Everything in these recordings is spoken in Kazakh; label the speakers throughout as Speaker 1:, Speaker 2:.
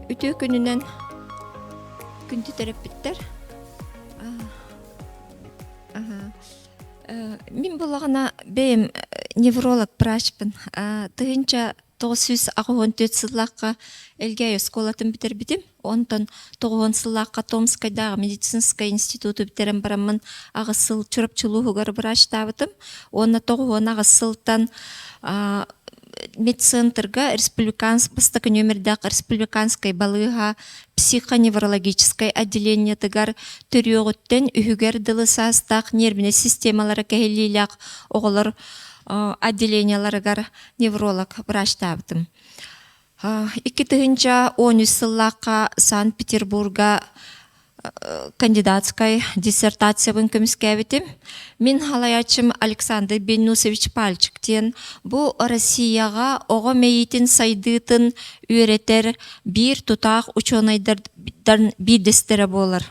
Speaker 1: Ütü gününden күнді терапевттер. Мен болағына бейім невролог врачпын. Тыгынча 964 сыллаққа элге школатын бітер бітім. Онтан 9 сыллаққа Томскайдағы медицинский институты бітерім барамын ағы сыл чурапчылуғығыр врач табытым. Оны 9 ағы сылтан медцентрга бастакы нөмірдақ республиканской балыға психоневрологическое отделение тыгар түріоғыттен үхігер дылы састақ нервіне системалары кәхеліліғ оғылыр отделенияларыгар невролог врач табытым. 2010 сыллаққа Санкт-Петербурга кандидатскай диссертация көміскәбетім. Мен халаячым Александр Бенусович Пальчиктен бұл Россияға оғы мейетін сайдытын өретер бір тұтақ ученайдардан бидестері болыр.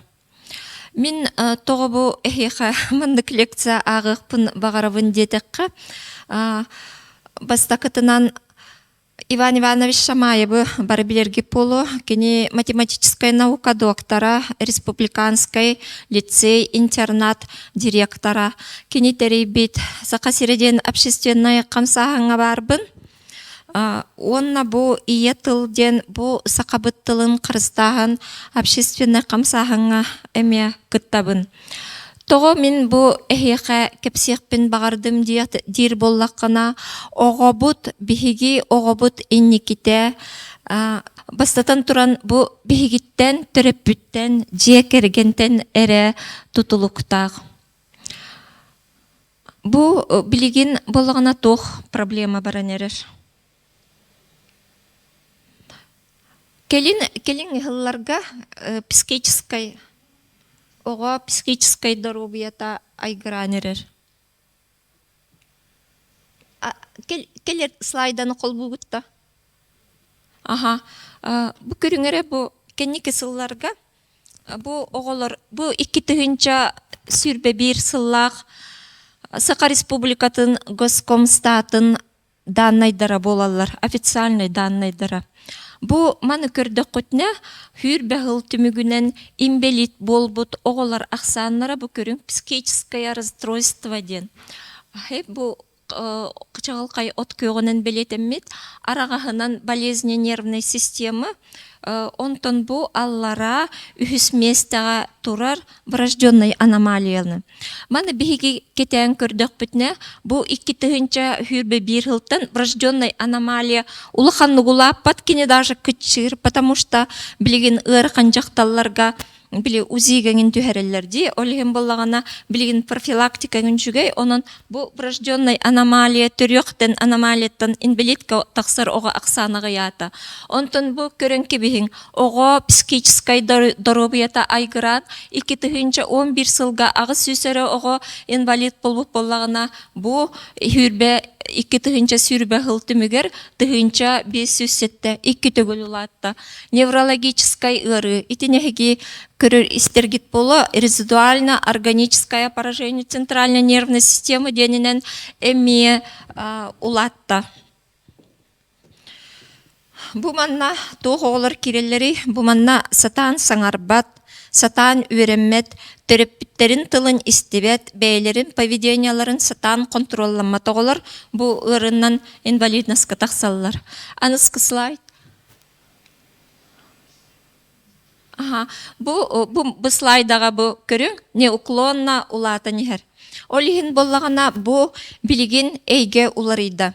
Speaker 1: Мен тоғы бұл әйеға мұндық лекция ағықпын бағарабын детіққа. Бастақытынан Иван Иванович Шамаевы бар билерге полу, кені математическая наука доктора, республиканский лицей, интернат директора, кені терейбет сақасереден общественная қамсағыңа барбын. Онна бұл ие тылден бұл сақабыттылын қырыстағын общественная қамсағыңа әме күттабын. Тоғы мен бұл әйеқі кепсеқпен бағардым дир боллаққына оғабыт, бігігі оғабыт инникіте бастатан тұран бұл бігігіттен, түріппіттен, жек әргентен әрі тұтылықтақ. Бұл білеген болғана тоқ проблема баран әрір. Келін ғылларға психическай Оға психической здоровьята айгранерер. Келер слайданы қол бұғытта. Бұ көріңері бұ кәнеке сылларға. Бұ оғылар, бұ 2-тігінші сүрбе бір сыллақ Сақа Республикатын Госкомстатын даннайдара болалар, официальный даннайдара. Бұ маны көрді құтына хүр бәғыл түмігінен имбелит болбұт оғылар ақсанлары бұ көрің психическое расстройство ден. Бұ қычағылқай от көғінен белетіммет, арағағынан болезне нервной системы, онтон бұ аллара үхіс местаға тұрар врожденной аномалияны. Маны бігі кетен көрдіқ бүтіне, бұ 2-тігінші хүрбе бір ғылттан врожденной аномалия улықанлығыла паткене даже күтшір, потому что білген ұрқан жақталларға біле узигенин түхәрелерді, олеген болағана білген профилактикаген жүгей, онын бұл врожденной аномалия, түріқтен аномалияттан инвалидка тақсыр оға ақсанығы ята. Онтын бұл көрінке бігін оға психическай здоровьята айгыран, 2-11 сылға ағы сөсері оға инвалид болбып болағана бұл хүрбе 2-тігінші сүрбе ғылтымігер, 2-тігінші 5 сөсетті, 2 төгіл ұлатты. Неврологическай ұры, итінеге көрір істергет болу, резидуально-органическое поражение центральной нервной системы денінен әме ұлатты. Бұл манна тоғы олар керелері, бұл манна сатан саңарбат, сатан өреммет, терапевттерин тылын истебет, бәйлерин, поведенияларын сатан контролланма тоғылар, бұл ұрыннан инвалиднасқа тақсалылар. Анысқы слайд. Бұл слайдаға бұл көрің, не уклонна улата негер. Олығын болағына бұл білген әйге уларыйда.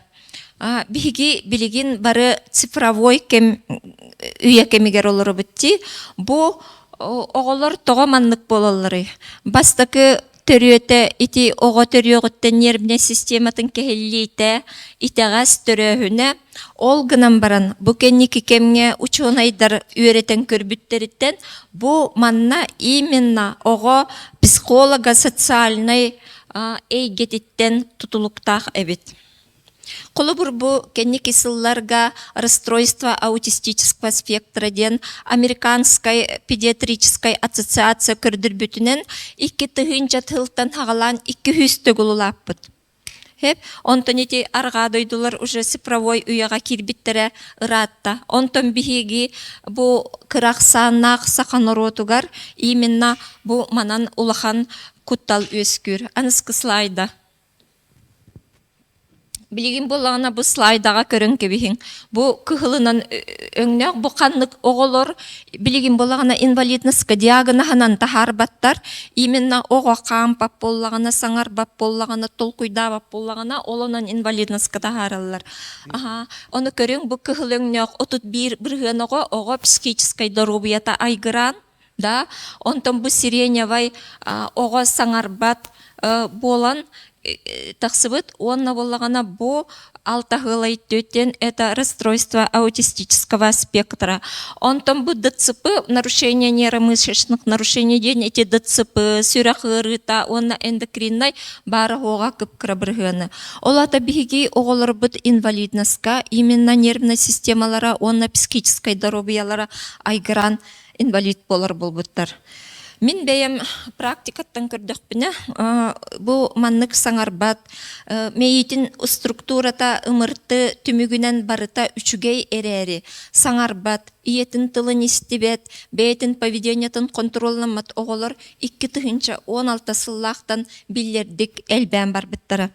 Speaker 1: Білген бары цифровой үйе кемегер олары бітті. Бұл оғылар тоға манлық болалары. Бастықы төрөте ити оға төрөғыттен нервне систематын кәхеллейті итағас төрөхіне ол гынан баран бүкенники кемге учонайдар үйретен көрбіттеріттен бұл манна именно оға психолога социальный әйгетіттен тұтылықтақ әбет. Қолы бұрбу кәнеке сылларға расстройство аутистического спектра ден Американской педиатрической ассоциация көрдір бүтінен 2-тігінші тылттан хағалан 200 төгілі лаппыд. Хеп, онтон ити арга дойдулар уже цифровой уяга кирбиттере ыратта. Онтон бихиги бу кыраксанах саханоротугар именно бу манан улахан куттал өскүр. Аныскы слайда. Билигин болағына бұл слайдаға көрін кебихин. Бұл кыхылынан өңнәк, бұл қанлык оғылыр, билигин болағына инвалидныска диагнаханан тахар баттар, именно оға қам бап болағына, саңар бап болағына, толкуйда бап болағына, олынан инвалидныска тахаралар. Оны көрін, бұл кыхыл өңнәк, отут бір ғын оға психическай дорубията айгыран, да, онтан бұл сиреневай оға саңар бат болан, тахсыбыт, онна боллагана бу алтахылай төттен это расстройство аутистического спектра. Онтон бу ДЦП, нарушение нейромышечных нарушений день, эти ДЦП, сюрахырыта, онна эндокринной бары оға кып крабыргыны. Олата биги оғылыр бұд инвалидностка, именно нервная системалара, онна психической здоровьялара айгыран инвалид болар бұл бұттар. Мин бәйем практикаттан көрдіқпіне, бұл маннык саңарбат, мейітін структурата ымырты түмігінен барыта үчігей әрәрі. Саңарбат, иетін тылын істебет, бәйтін поведениятын контролнамат оғылыр 2-16 сыллақтан білердік әлбән бар біттірі.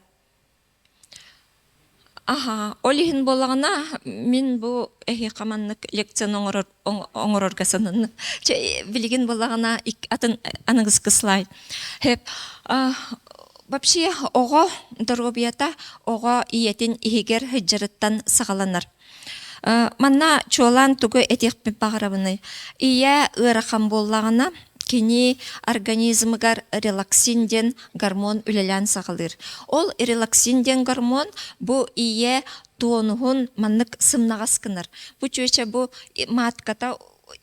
Speaker 1: Олихин болағына, мен бұл әхе қаманлық лекцияны оңырорға санын. Білген болағына атын аныңызғы слайд. Вообще, оға дұрғыбията оға иетін игер хыджарыттан сағаланар. Манна чуалан түгі әтекпен бағырабыны. Ия ұрақам болағына, кені организмігар релаксинден гормон үлелән сағылыр. Ол релаксинден гормон бұ ие туонуғын маннык сымнағасқыныр. Бұ чөйче бұ матката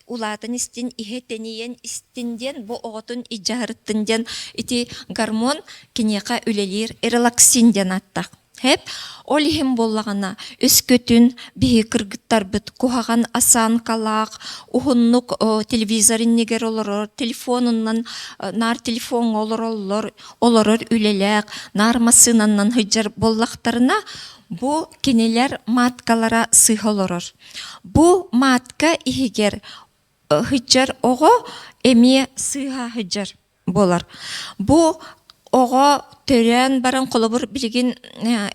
Speaker 1: улатын істен, ихетенейен істенден, бұ оғытын иджағырыттынден ити гормон кенеқа үлелер релаксинден аттақ. Хеп, ол ехім болағына өскөтін бігі кіргіттар бұд кухаған асан қалақ, ұғыннық телевизорын негер олырыр, телефонынан, нар телефон олырыр үлелек, нар масынаннан хыджар боллақтарына бұ кенелер маткалара сых олырыр. Бұ матка ихегер хыджар оғы әме сыға хыджар болар. Бұ оға төрен баран қолыбыр білген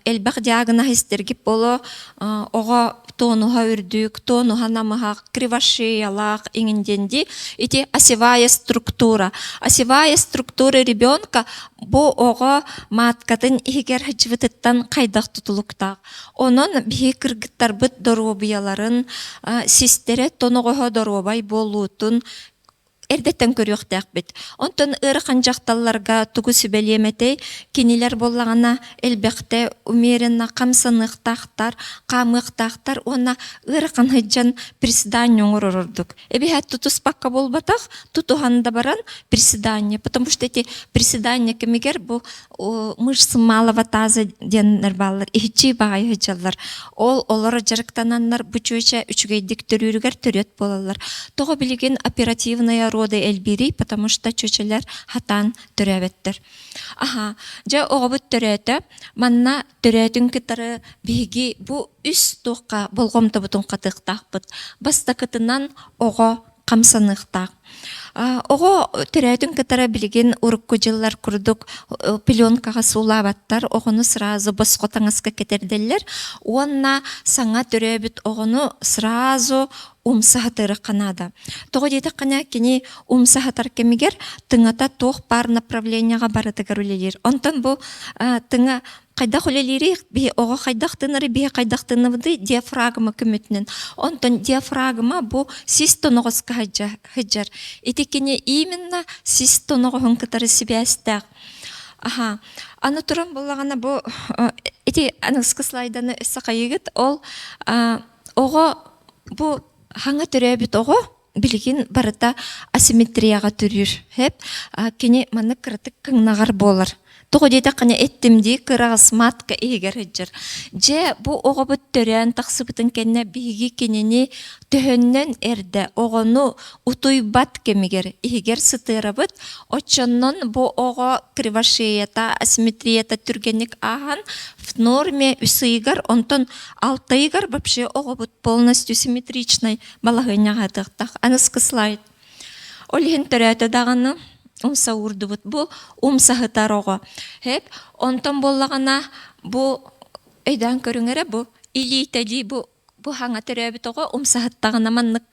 Speaker 1: әлбәқ диагна хистергіп болу, оға тонуға үрдік, тонуға намыға кривошеялақ еңінденді, ити осевая структура. Осевая структура ребенка бұл оға маткатын егер хачвытыттан қайдақ тұтылықтақ. Оның бей кіргіттар бұд дорубияларын, систері тонуға дорубай болуытын, эрдеттен көріқтәк бет. Онтон ырқан жақталларға түгі сүбелеметей, кенелер болағына әлбәқті умеренно қамсынықтақтар, қамықтақтар, ona ырқан хыджан приседание ұрырдық. Әбе тұтыс баққа болбатақ, тұтуғанда баран приседание, потому что эти приседания кемегер бұл мышцы малого таза деннер баллар, ихчи бағай хыджалар. Олары жарықтананлар бүчөйчә үчігейдік түрүрігер түрет болалар. Тоғы білеген оперативная роды эльбири, потому что чөчелер хатан түрәбеттер. Жа оғабыт түрәті, манна түрәтін кітары бігі бұ үс тоққа болғымты бұтын қатықтақ бұд. Баста кітынан оға қамсанықтақ. Оға түрәтін кітары білген ұрық көжелер күрдік пленкаға сулабаттар, оғыны сразу басқотаңызға кетерделер. Онна саңа түрәбіт оғыны сразу умсахатыры қанада. Тоғы дейті қана кені умсахатар кемегер тыңата тоқ бар направленияға барытығыр өлелер. Онтан бұл тыңа қайдақ өлелері, оға қайдақтыныры, бе қайдақтыныры диафрагма көмітінен. Онтан диафрагма бұл систонығызға хыджар. Еті кені именно систонығығын кітары себе әстәқ. Аны тұрын болағана бұл, еті аныңызғы слайданы өсі қайығыт, ол оға бұл хаңа түрәбіт оғы білген барыта асимметрияға түрір. Хеп, кені маны кіртік кіңнағар болар. Тоғы дейті қана әттімді кырағыз матқа егер жыр. Же бұ оғы бұт төрен тақсы бұтын кәне бігі кенені төхіннен әрді оғыны ұтуй бат кемегер егер сытыра бұт. Очоннон бұ оғы кривашията, асимметрията түргенік аған в норме үсігер, онтон алтайгар вообще оғы бұт полностью симметричной балағыняға тұқтақ. Анысқы слайд. Олген түрәті дағаны умса урду бұт. Бұ умса хытар оғы. Хеп, онтон болағана бұ өйдан көріңері бұ илейтәді бұ хаңа түрәбіт оғы умса хыттағына маннық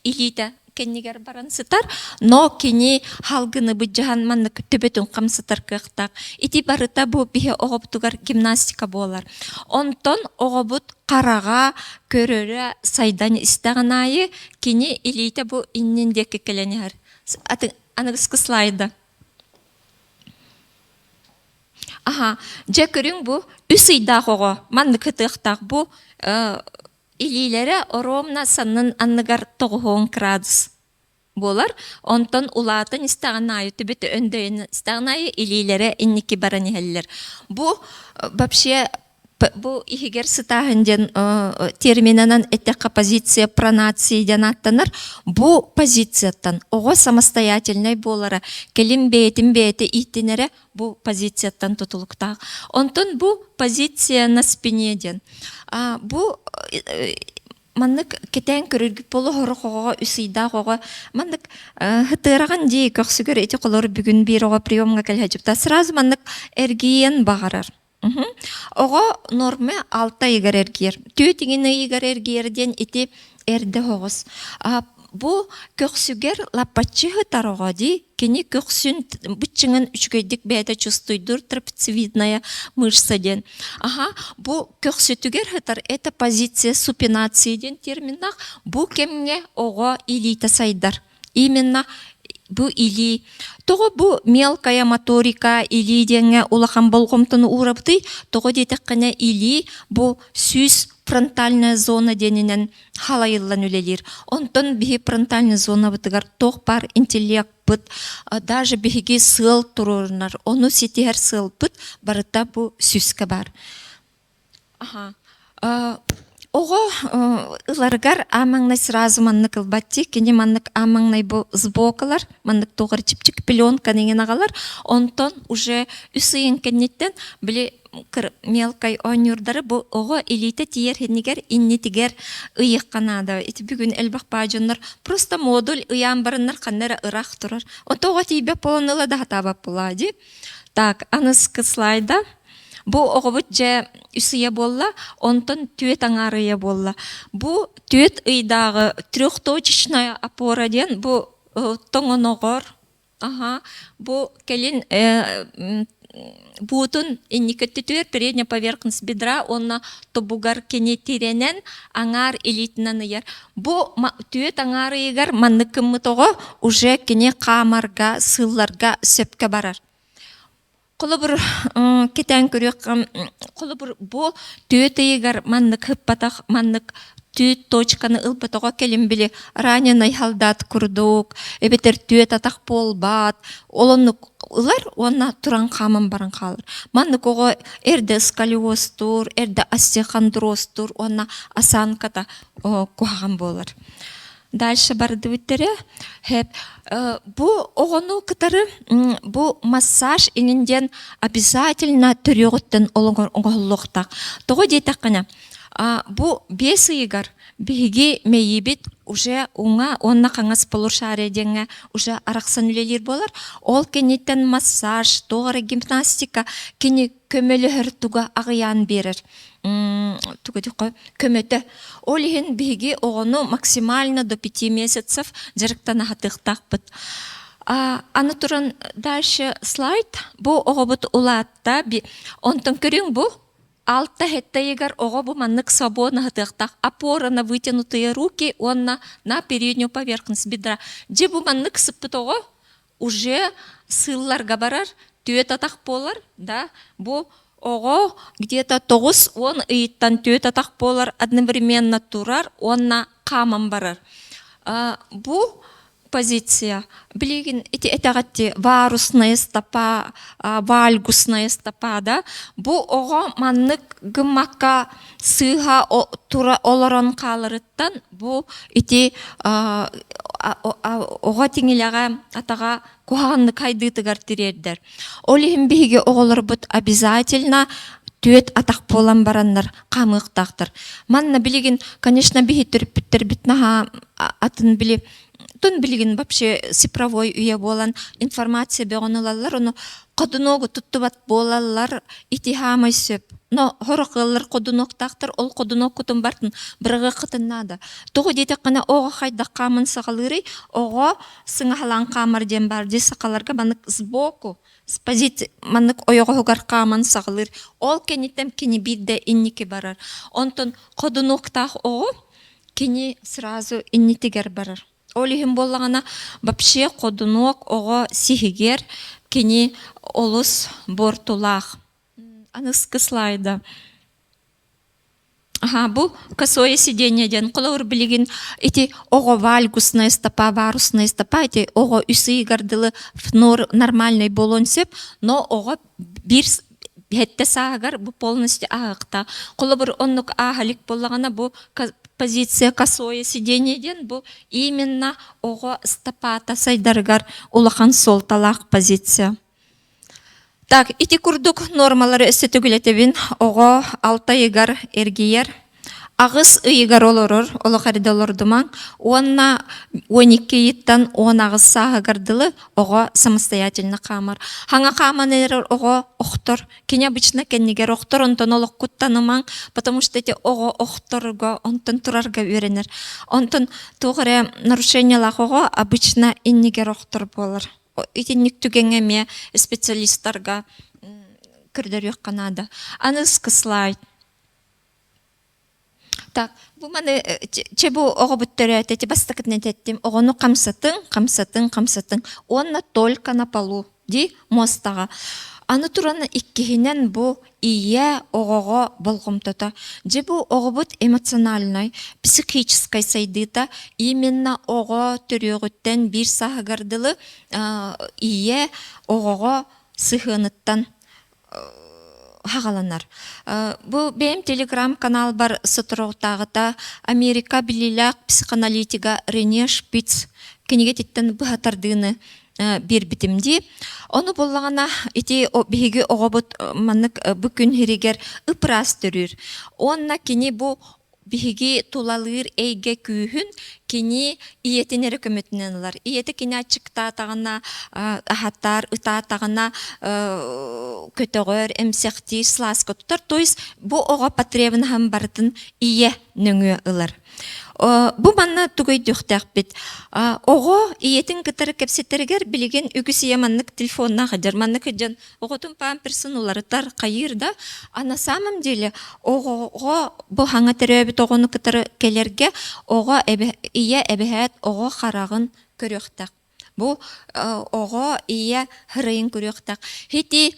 Speaker 1: илейті кеннигер баран сытар, но кені халгыны бұд жаған маннық төбетін қамсытар кықтақ. Ити барыта бұ бихе оғыптугар гимнастика болар. Онтон оғыбыт қараға, көрірі, сайдан істіған айы кені илейті бұ инненде кекеленер. Анығысқы слайда. Аха, же көрің бұ үсейдақ оғы, маннық хытықтақ бұ илейлері оромна санын анныгар 9 градус болар. Онтон улатын истаған айы, түбеті өндейін истаған айы илейлері иннеки баран ехелілер. Бұ вообще бұ ихигер сытағынден терминанан әттеққа позиция пронацияден аттаныр. Бұ позицияттан оғы самостоятельный болары келім бейті иттенері бұ позицияттан тұтылықтағы. Онтон бұ позиция на спинеден. Бұ маннык кетен көріргі болу хоры қоға үсейда қоға маннык хытыраған дей көксігер еті қолыр бүгін бір оға приемға кәлі жіпта. Сразу маннык әргейен бағарар. Оға норме 6 егер әргер. Төтігін егер әргерден еті әрді хоғыз. Бұ көксігер лапачы хытар оға дей, кені көксін бұтчыңын үшкөйдік бәйді чувствуйдур трапециевидная мышца ден. Бұ көксітігер хытар, это позиция супинации ден терминақ, бұ кемге оға илейті сайдар. Именно бұ или. Тоғы бұ мелкая моторика или денге улахан болғымтыны урабды, тоғы дейтік қана или бұ сүз фронтальная зона денінен халайылан өлелер. Онтон бігі фронтальная зона бұтығар тоқ бар интеллект бұт, даже бігі сыл тұрырынар, оны сетігер сыл бұт, барыта бұ сүзкі бар. Оға ыларгар амаңнай сразу маннық ылбатти, кені маннық амаңнай бұ сбокалар, маннық тоғыр чипчик пеленка неген ағалар, онтон уже үсейін кеннеттен білі мелкай ойнюрдары бұ оға илейті тиер хенегер иннетігер ұйық қанады. Эти бүгін әлбақ бажынлар просто модуль ұян барынлар қаннары ұрақ тұрар. Отоға тейбе полынылы да хатабап болады. Так, анысқы слайда. Бұ оғыбыт же үсіе болла, онтон түйет аңарыя болла. Бұ түйет ұйдағы трехточечная опора ден, бұ тоңын оғыр. Бұ келін бұтын инникетті түйер передня поверхность бедра, онна тобугар кене теренен аңар элитінен ұйыр. Бұ түйет аңарыйығар маннықымы тоғы уже кене қамарға, сылларға сөпке барар. Қолы бір кетен көрек, қолы бір бұл түйет егер маннық хыппатақ, маннық түйет точканы ұлпатыға келім білі раненый халдат күрдік, әбетер түйет атақ болбат, олыны ұлар, онна тұран қамын баран қалыр. Маннық оға әрді сколиоз тұр, әрді остеохондроз тұр, онна осанкада қоған болыр. Дальше барды өттері. Бұл оғыну кітары, бұл массаж инінден обязательно түрегіттен оғылықтақ. Тоғы дейтақ қана, бұл бес үйгар, бейге мейбет уже онна қаңыз болыр шареденге уже арақсан үлелер болар. Ол кенеттен массаж, тоғыры гимнастика, кені көмелі хүртуға ағиян берір. Көмөті. Ол ехен бейге оғыну максимально до 5 месяцев жарықтан ағытықтақ бұд. Аны тұрын дальше слайд. Бұл оғы бұд ұлатта. Онтын көрің бұл. Алта хетта егер оға бұл маннық свободно ағытықтақ. Опора на вытянутые руки, онна на переднюю поверхность бедра. Же бұл маннық сыппыт оға уже сылларға барар, түйет атақ болар. Бұл оға где-то 9-10 ыйттан түйет атақ болар, одновременно турар, онна қамын барар. Бұл позиция. Билигин ити этагатти варусная стопа, вальгусная стопа, да? Бу ого маннык гыммакка сыха тура олорон калырыттан бу ити ого тиңилага атага куханны кайдытыгар тирердер. Олихим биге оголор бут обязательно түет атак болан бараннар камыктактыр. Манна билигин, конечно, биги түрпүттер битнаха атын били тон билигин вообще цифровой уя болан информация бегонылалар, оны кодуногу туттубат болалар итихамай сөп. Но хорокыллар кодуноктактыр, ол кодунок кутун бартын бирге кытыннада. Тогу дейте кана ого хайда камын сагалыры, ого сыңахалан камар дем бар ди сакаларга манык сбоку, с позиции манык ойогогар камын сагалыр. Ол кенитем кени бидде инники барар. Онтон кодуноктах ого кени сразу иннитигер барар. Олихим боллагана вообще кодунок ого сихигер кени олус бортулах. Аныскы слайда. Бу косое сиденье ден колор билигин эти ого вальгусная стопа, варусная стопа, эти ого үсі гардылы нормальный болонсеп, но ого бир хетте сагар бу полностью агыкта. Колобур оннук агалик боллагана бу позиция косое сиденье ден бу именно ого стопата сайдаргар улахан солталак позиция. Так, ити курдук нормалары өсөтөгүлетебин ого алта егар эргиер, агыс ыйгар олорор, олохаридолордуман, онна 12 иттан 10 агыс сагардылы ого самостоятельно камар. Ханга каманер ого охтор, кине обычно кеннигер охтор, онтон олох куттаныман, потому что эти ого охторго, онтон турарга веренер. Онтон тугре нарушениялах ого обычно иннигер охтор болар. Итинник түгеңеме специалисттарга кірдірек қанада. Аныскы слайд. Так, бу маны чебу оғы бүттөрі әтеті бастықытын әтеттім. Оғыны қамсатын. Онна только на полу, ди мостаға. Аны тураны иккихинен бу ие оғыға болғымтата. Же бу оғы бұт эмоциональный, психической сайдыта, именно оғы түрегіттен бір сағығардылы ие оғыға сығыныттан хағаланар. Бу бейм телеграм канал бар сытырауқтағыта Америка билилак психоаналитика Рене Шпиц кенеге теттен бұхатардыны bir bitimdi. Onu bolлагана ити биги огобут маннык бүкүн хиригер ыпрас төрүр. Онна кини бу биги тулалыр эйге күйүн кини иетинер көмөтүнөнлар. Иети кини ачыкта тагына ахаттар ыта тагына көтөгөр эмсехти сласка тутар. То есть бу ого потребен хам бартын ие нөңө ылар. Бу манна тугай дөхтәк бит. Ого иетин кытары кепсетергер билеген үгүсие маннык телефонна хаджар маннык жан оготун памперсын уларытар кайырда. А на самом деле ого бу хаңа теребит огону кытары келерге ого ие эбехет ого харагын көрөктак. Бу ого ие хырыйын көрөктак. Хити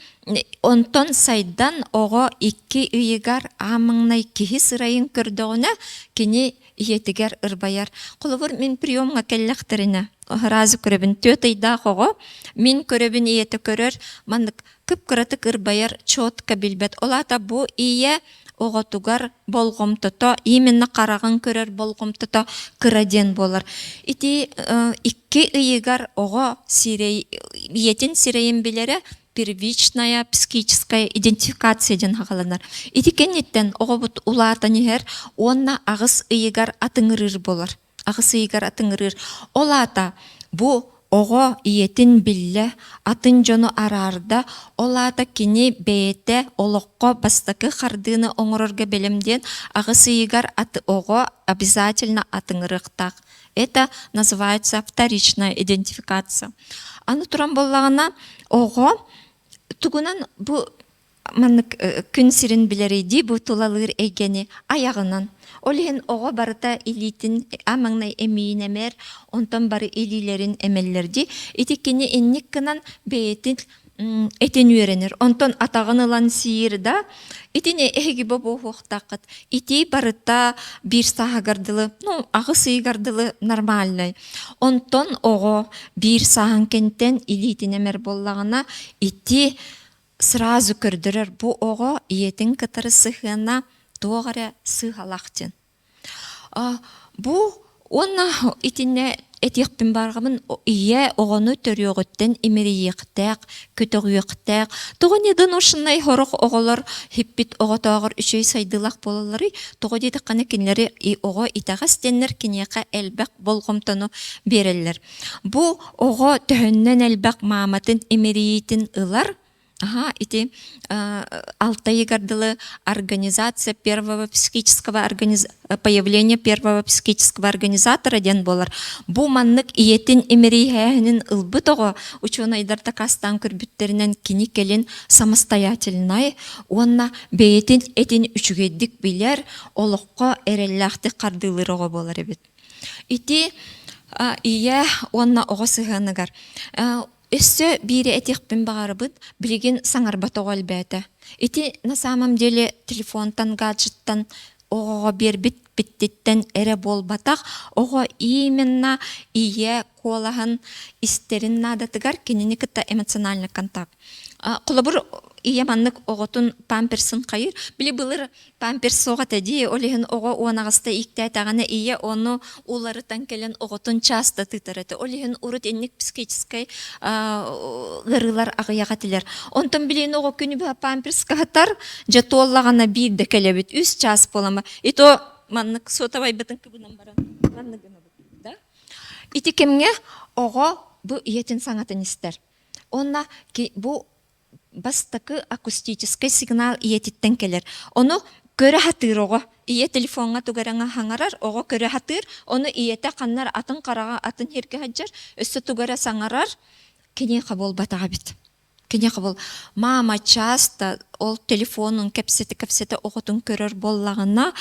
Speaker 1: онтон сайдан ого икки ыйыгар амыңнай кихи сырайын көрдөгүнө кини иетигер ырбаяр. Колобур мен приемга келлектерине. Разы көрөбүн төтөйда хого. Мен көрөбүн иети көрөр. Мандык кып-кыратык ырбаяр чотка билбет. Олата бу ие оготугар болгомтото, именно караган көрөр болгомтото кыраден болар. Ити икки ыйыгар ого сирей, иетин сирейин билере первичная психическая идентификация ден хагаланар. Ити кеннеттен огобут улатан егер онна агыс ыйыгар атыңырыр болар. Агыс ыйыгар атыңырыр. Олата бу ого иетин билле атын жону арарда олата кини бейте олокко бастакы хардыны оңорорга белемден агыс ыйыгар аты ого обязательно атыңырыктак. Это называется вторичная идентификация. Аны туран боллагана ого тугунан бу маннык күн сирин билерейди бу тулалыр эйгени аягынан. Олен ого барыта илитин амаңнай эмиинемер, онтон бары илилерин эмеллерди. Итиккени инник кынан бейтин этен үйренер. Онтон атағын ылан сиир да, итине эһиги бобу хуохтақыт. Ити барыта бир саха гардылы, ағы сый гардылы нормальный. Онтон ого бир сахан кенттен илитинемер боллағына ити сразу көрдірер. Бу ого иетин кытары сыхына тоғара сыхалақтен. Бу онна итине этиқпин барғамын ие оғыны төріғыттен имериектәк, көтіғіектәк. Тоғын едін ошыннай хорық оғылар хиппит оғытағыр үшей сайдылақ болалары, тоғы деді қаны кенлері оғы итағас денлер кенеқа әлбәк болғымтыны берелер. Бұ оғы төхіннен әлбәк маматын имериетін ылар, ити Алтай гардылы организация первого психического появления первого психического организатора ден болар. Бу маннык иетин эмерихәһинин ылбытого ученыйдарда кастан көрбүттеринен кини келин самостоятельный, онна бейтин этин үчүгеддик билер олоққа эреллахты кардылырого болар эбит. Ити ие онна ого сыһаныгар. Өссө бири этиқпин бағарыбыт, билеген саңарбат оғал бәті. Ити на самом деле телефонтан, гаджеттан оғаға бербит, биттеттен әрі болбатақ, оға именно ие қолағын истерин надатыгар кенені кітта эмоциональный контакт. Құлабыр ие маннык оғытын памперсын қайыр. Білі бұлыр памперс оға тәді, олеген оға оғанағыста иктәйтағаны ие оны уларытан келен оғытын часта тытырыты. Олеген ұрыт еннік психическай ғырылар ағыяға тілер. Онтын білейін оға күні бұл памперс қағытар, жаты олағана бейді кәлебет, 3 час болама. Ито маннык сотавай бітін кібінен барам. Маннығына бұд. Ити кемге оға бұл иетін саңатын істер. Онна бұл бастакы акустический сигнал иетиттен келер. Оны көрі хатыр оға. Ие телефонға тугараңа хаңарар, оға көрі хатыр. Оны иете қаннар атын қараға, атын херге хаджар. Өсі тугара саңарар. Кене қабол батаға бит. Кене қабол. Мама часто ол телефонын кәпсеті оғытын көрір боллағына,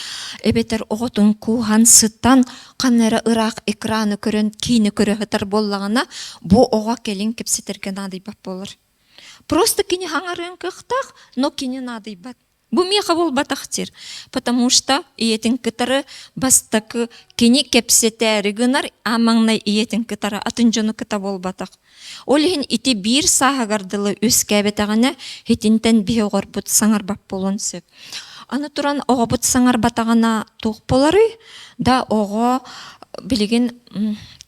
Speaker 1: әбетер оғытын куған сыттан қаннары ұрақ экраны көрін, кейіні көрі хатыр боллағына, бұ оға келін кәпсетерге надый бап болыр. Просто кини хаңарын кықтақ, но кини надый бат. Бу меха бол батақтер. Потому что иетин кытары бастакы кини кепсетәрі гынар, амаңнай иетин кытары атынжоны кыта бол батақ. Олеген ити бир сағағардылы өз кәбетағына хетинтен бе оғыр бұт саңар бап болын сөп. Аны туран оға бұт саңар батағына тоқ болары, да оға білеген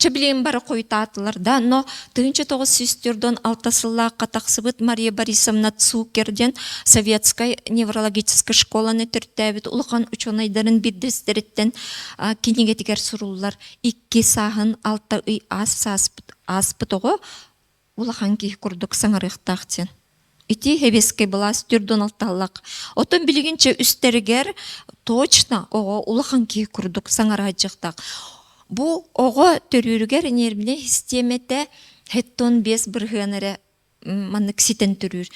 Speaker 1: чөбілейін бары қойтатылар да, но 1900-ден алтасылла қатақсыбыт Мария Борисовна Цукерден советскай неврологической школаны түрттәбіт ұлған ученайдарын биддестереттен кенегетігер сұрулар 2 сағын 6 үй аспыт оғы ұлған кей күрдік саңарықтақтен. Ити хебеске была стюрдон алталлак. Отон билигинче үстерігер точно оғы ұлған кей күрдік саңарajықтақ. Бу ого төрүргер нервне системете хеттон 5 биргенере маннык ситен төрүр.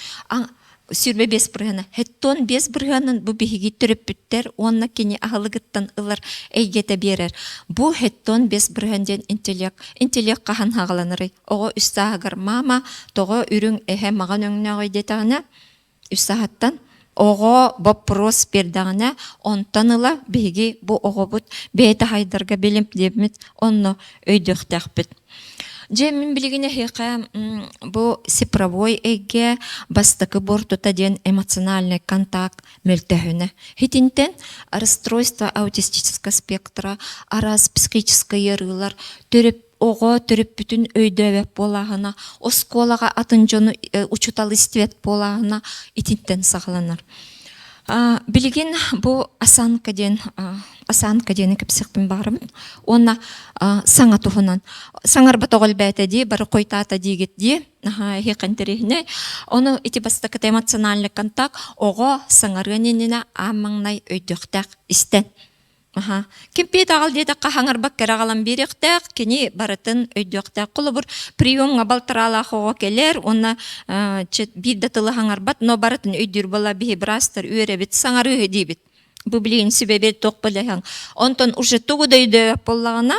Speaker 1: Сүрбе 5 биргене. Хеттон 5 биргенен бу биги төрөп бүттер, онна кини ахылыгыттан ылар эйгете берер. Бу хеттон 5 биргенден интеллект кахан хагаланыры. Ого үстагар мама того үрүң эхе маган өңнө ойдетана үстагаттан ого вопрос бердагына онтаныла биги бу ого бут бейте хайдарга билип дебмит онно өйдөктәкбит. Же мен билигине хека бу сипровой эге бастакы бортута ден эмоциональный контакт мөлтөһүнө. Хитинтен расстройство аутистического спектра, арас психическое ярылар төрөп ого төрөп бүтүн өйдөбөп болагына, осколага атынжону учутал истебет болагына итинтен сагаланар. Билигин бу асанка ден кепсекпин барым. Онна саңа тухунан. Саңар батогол бәтеди, бары койтата дигетди. Хекентерихне. Оны ити бастакы эмоциональный контакт ого саңарганинина амаңнай өйдөктәк истен. Кемпет ағал деді қахаңар бак керағалан беректәк, кені барытын өйдөктәк. Құлы бұр приемға балтырала қоға келер, оны бірді тылы хаңар бат, но барытын өйдір бола бейі бірастыр өре бет, саңар өйді бет. Бұл білейін сөбе бет тоқ білі хаң. Онтон уже тұғыда өйді болағына,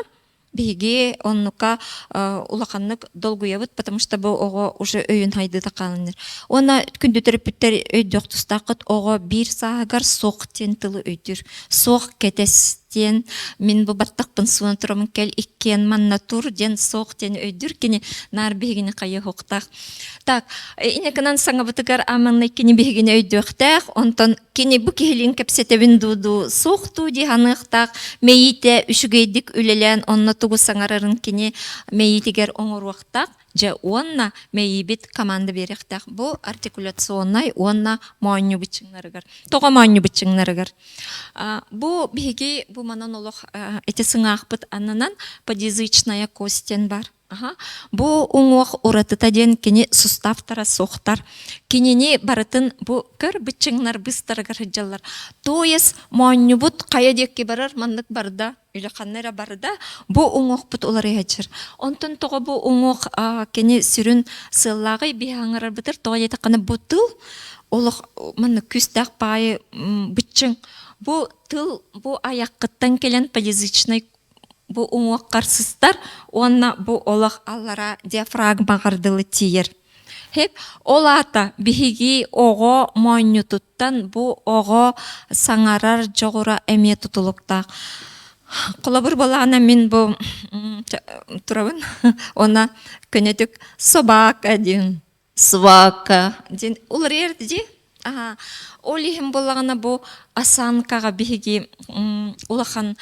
Speaker 1: биге оннука улаканнык долгуябыт, потому что бу ого уже өйүн хайды такалыныр. Она күндү терапевттер өйдөх тустакыт ого бир саагар соқ тен тылы өйдүр. Соқ кетестен мен бу баттакпын суын турамын кел иккен манна тур ден соқ тен өйдүр кини нар бигини кайы хоктак. Так, инеканан саңа бутыгар аманны кини бигини өйдөктак, онтон кини бу кихилин кепсетебин дуду соқту ди ханыктак мейите үшүгейдик үлелен онна тугу саңарарын кини мейтигер оңоруактак же онна мейибит команда беректак. Бу артикуляционный онна маанню бичиңнарыгар. Тога маанню бичиңнарыгар. Бу биги бу манан олох эти сыңакпыт аннан подъязычная костен бар. Бу уңуак уратыта ден кини суставтара соқтар. Кинини барытын бу көр бичиңнар быстарыгар хыджалар. То есть маанню бут кая декке барар мандык барда. Үләкәннәре барда бу уңуак бут улары хәчер. Онтон тога бу уңуак кини сүрүн сыллагы бихаңарар битер тога ятаканы бутыл олох маны күстәк пай бичиң. Бу тыл бу аяқкыттан келен подъязычный бу уңуак карсыстар, онна бу олох аллара диафрагма гардылы тиер. Хеп олата бихиги ого маанню туттан бу ого саңарар жогура эме тутулуктак. Колобур балана мен бу турабын. Она көнөтүк собака дин. Свака дин улар ди. Олихим болагана бу асанкага биги улахан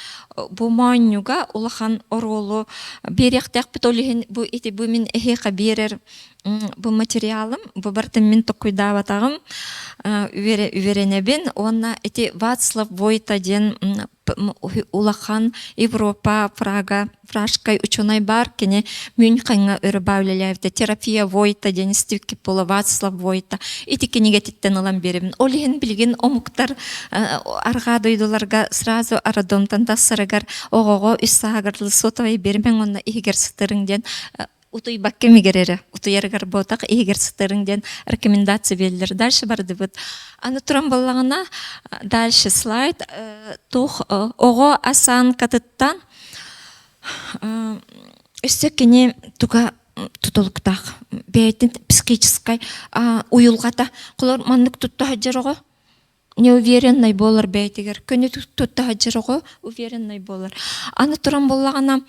Speaker 1: бу мааннюга улахан оролу беректек бит олихин бу ити бу мен эхека берер бу материалым бу бартын мен токуйдабатагым уверенебин онна ити Вацлав Войта ден улахан Европа Пражкай ученый бар кене Мюнхенга өрбавлелевде терапия Войта ден стивки пола Вацлав Войта ити кенеге титтен алам беребин олихин билген омуктар арга дойдуларга сразу арадомтан тассарыгар ого үссагарлы сотовай бермен онна игер сытырыңден утой бакке мигерере утуяргар ботак игер сытырыңден рекомендация белдер дальше барды бут аны туран баллагына дальше слайд тух ого асан катыттан өссөкене туга тутулуктак бейтин психической уюлгата колор мандык тутта хаджарого неуверенный болар бейтигер көне тутта хаджарого уверенный болар аны туран баллагына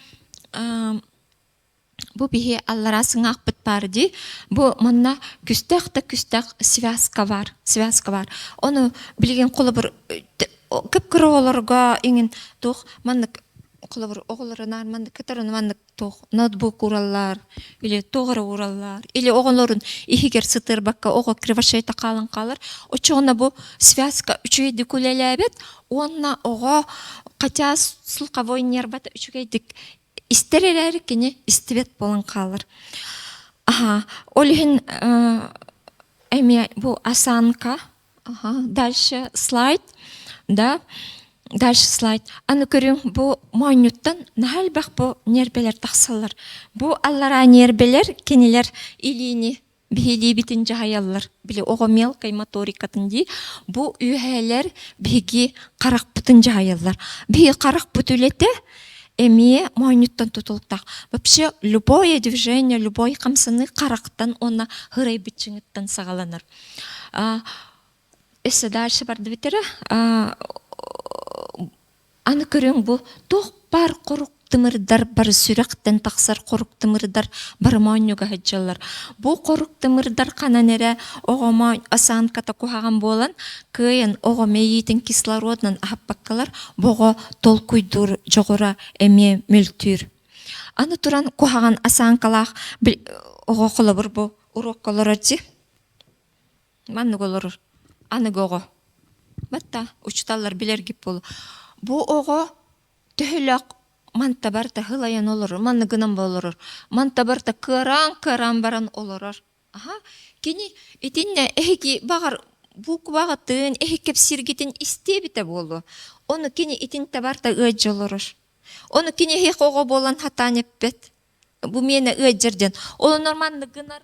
Speaker 1: бу бихе аллара сыңак бит барди бу манна күстәк связка бар оны билген колы бир кепкыролорга иңин тух маннык колы бир оголорунар маннык кетерен маннык тух ноутбук ураллар или тогра ураллар или оголорун ихигер сытыр бакка ого кривошейта калын калыр очогона бу связка үчөйдү күлелебет онна ого кача слуховой нервата үчөйдүк истерелер кене истебет болан қалыр. Олихин эми бу асанка. Дальше слайд. Да. Дальше слайд. Аны көрүң бу мааннюттан нахал бак бу нербелер тақсалар. Бу аллара нербелер кенелер илини бихили битин жаhaялар. Биле ого мелкой моторикатын ди. Бу үйһәләр биги карак бутын жаhaялар. Биги карак бутулете эми мааннюттан тутулуктак. Вообще любое движение, любой камсыны карактан она хырай бичиңиттан сагаланыр. Эсе дальше барды битере. Аны көрүң бу тох бар корук тымырдар бар сүрөктен таксар корук тымырдар бар мааннюга хаджалар. Бу корук тымырдар кананере огома асанката кухаган болан кыйын ого мейитин кислороднан аппаккалар бого толкуйдур жогора эме мөлтүр. Аны туран кухаган асанкалах ого колобур бу урокколорочи. Манныголор аны гого. Батта учталлар билерги болу. Бу ого төһөлөк мантабарта хылаян олорор, манны гынан болорор. Мантабарта кыран баран олорор. Кени итинне эхи багар бук багатын эхи кепсиргитин истебите болу. Оны кени итин табарта ыжолорор. Оны кени эхи ого болан хатанеппет. Бу мени ыжерден. Ол норманны гынар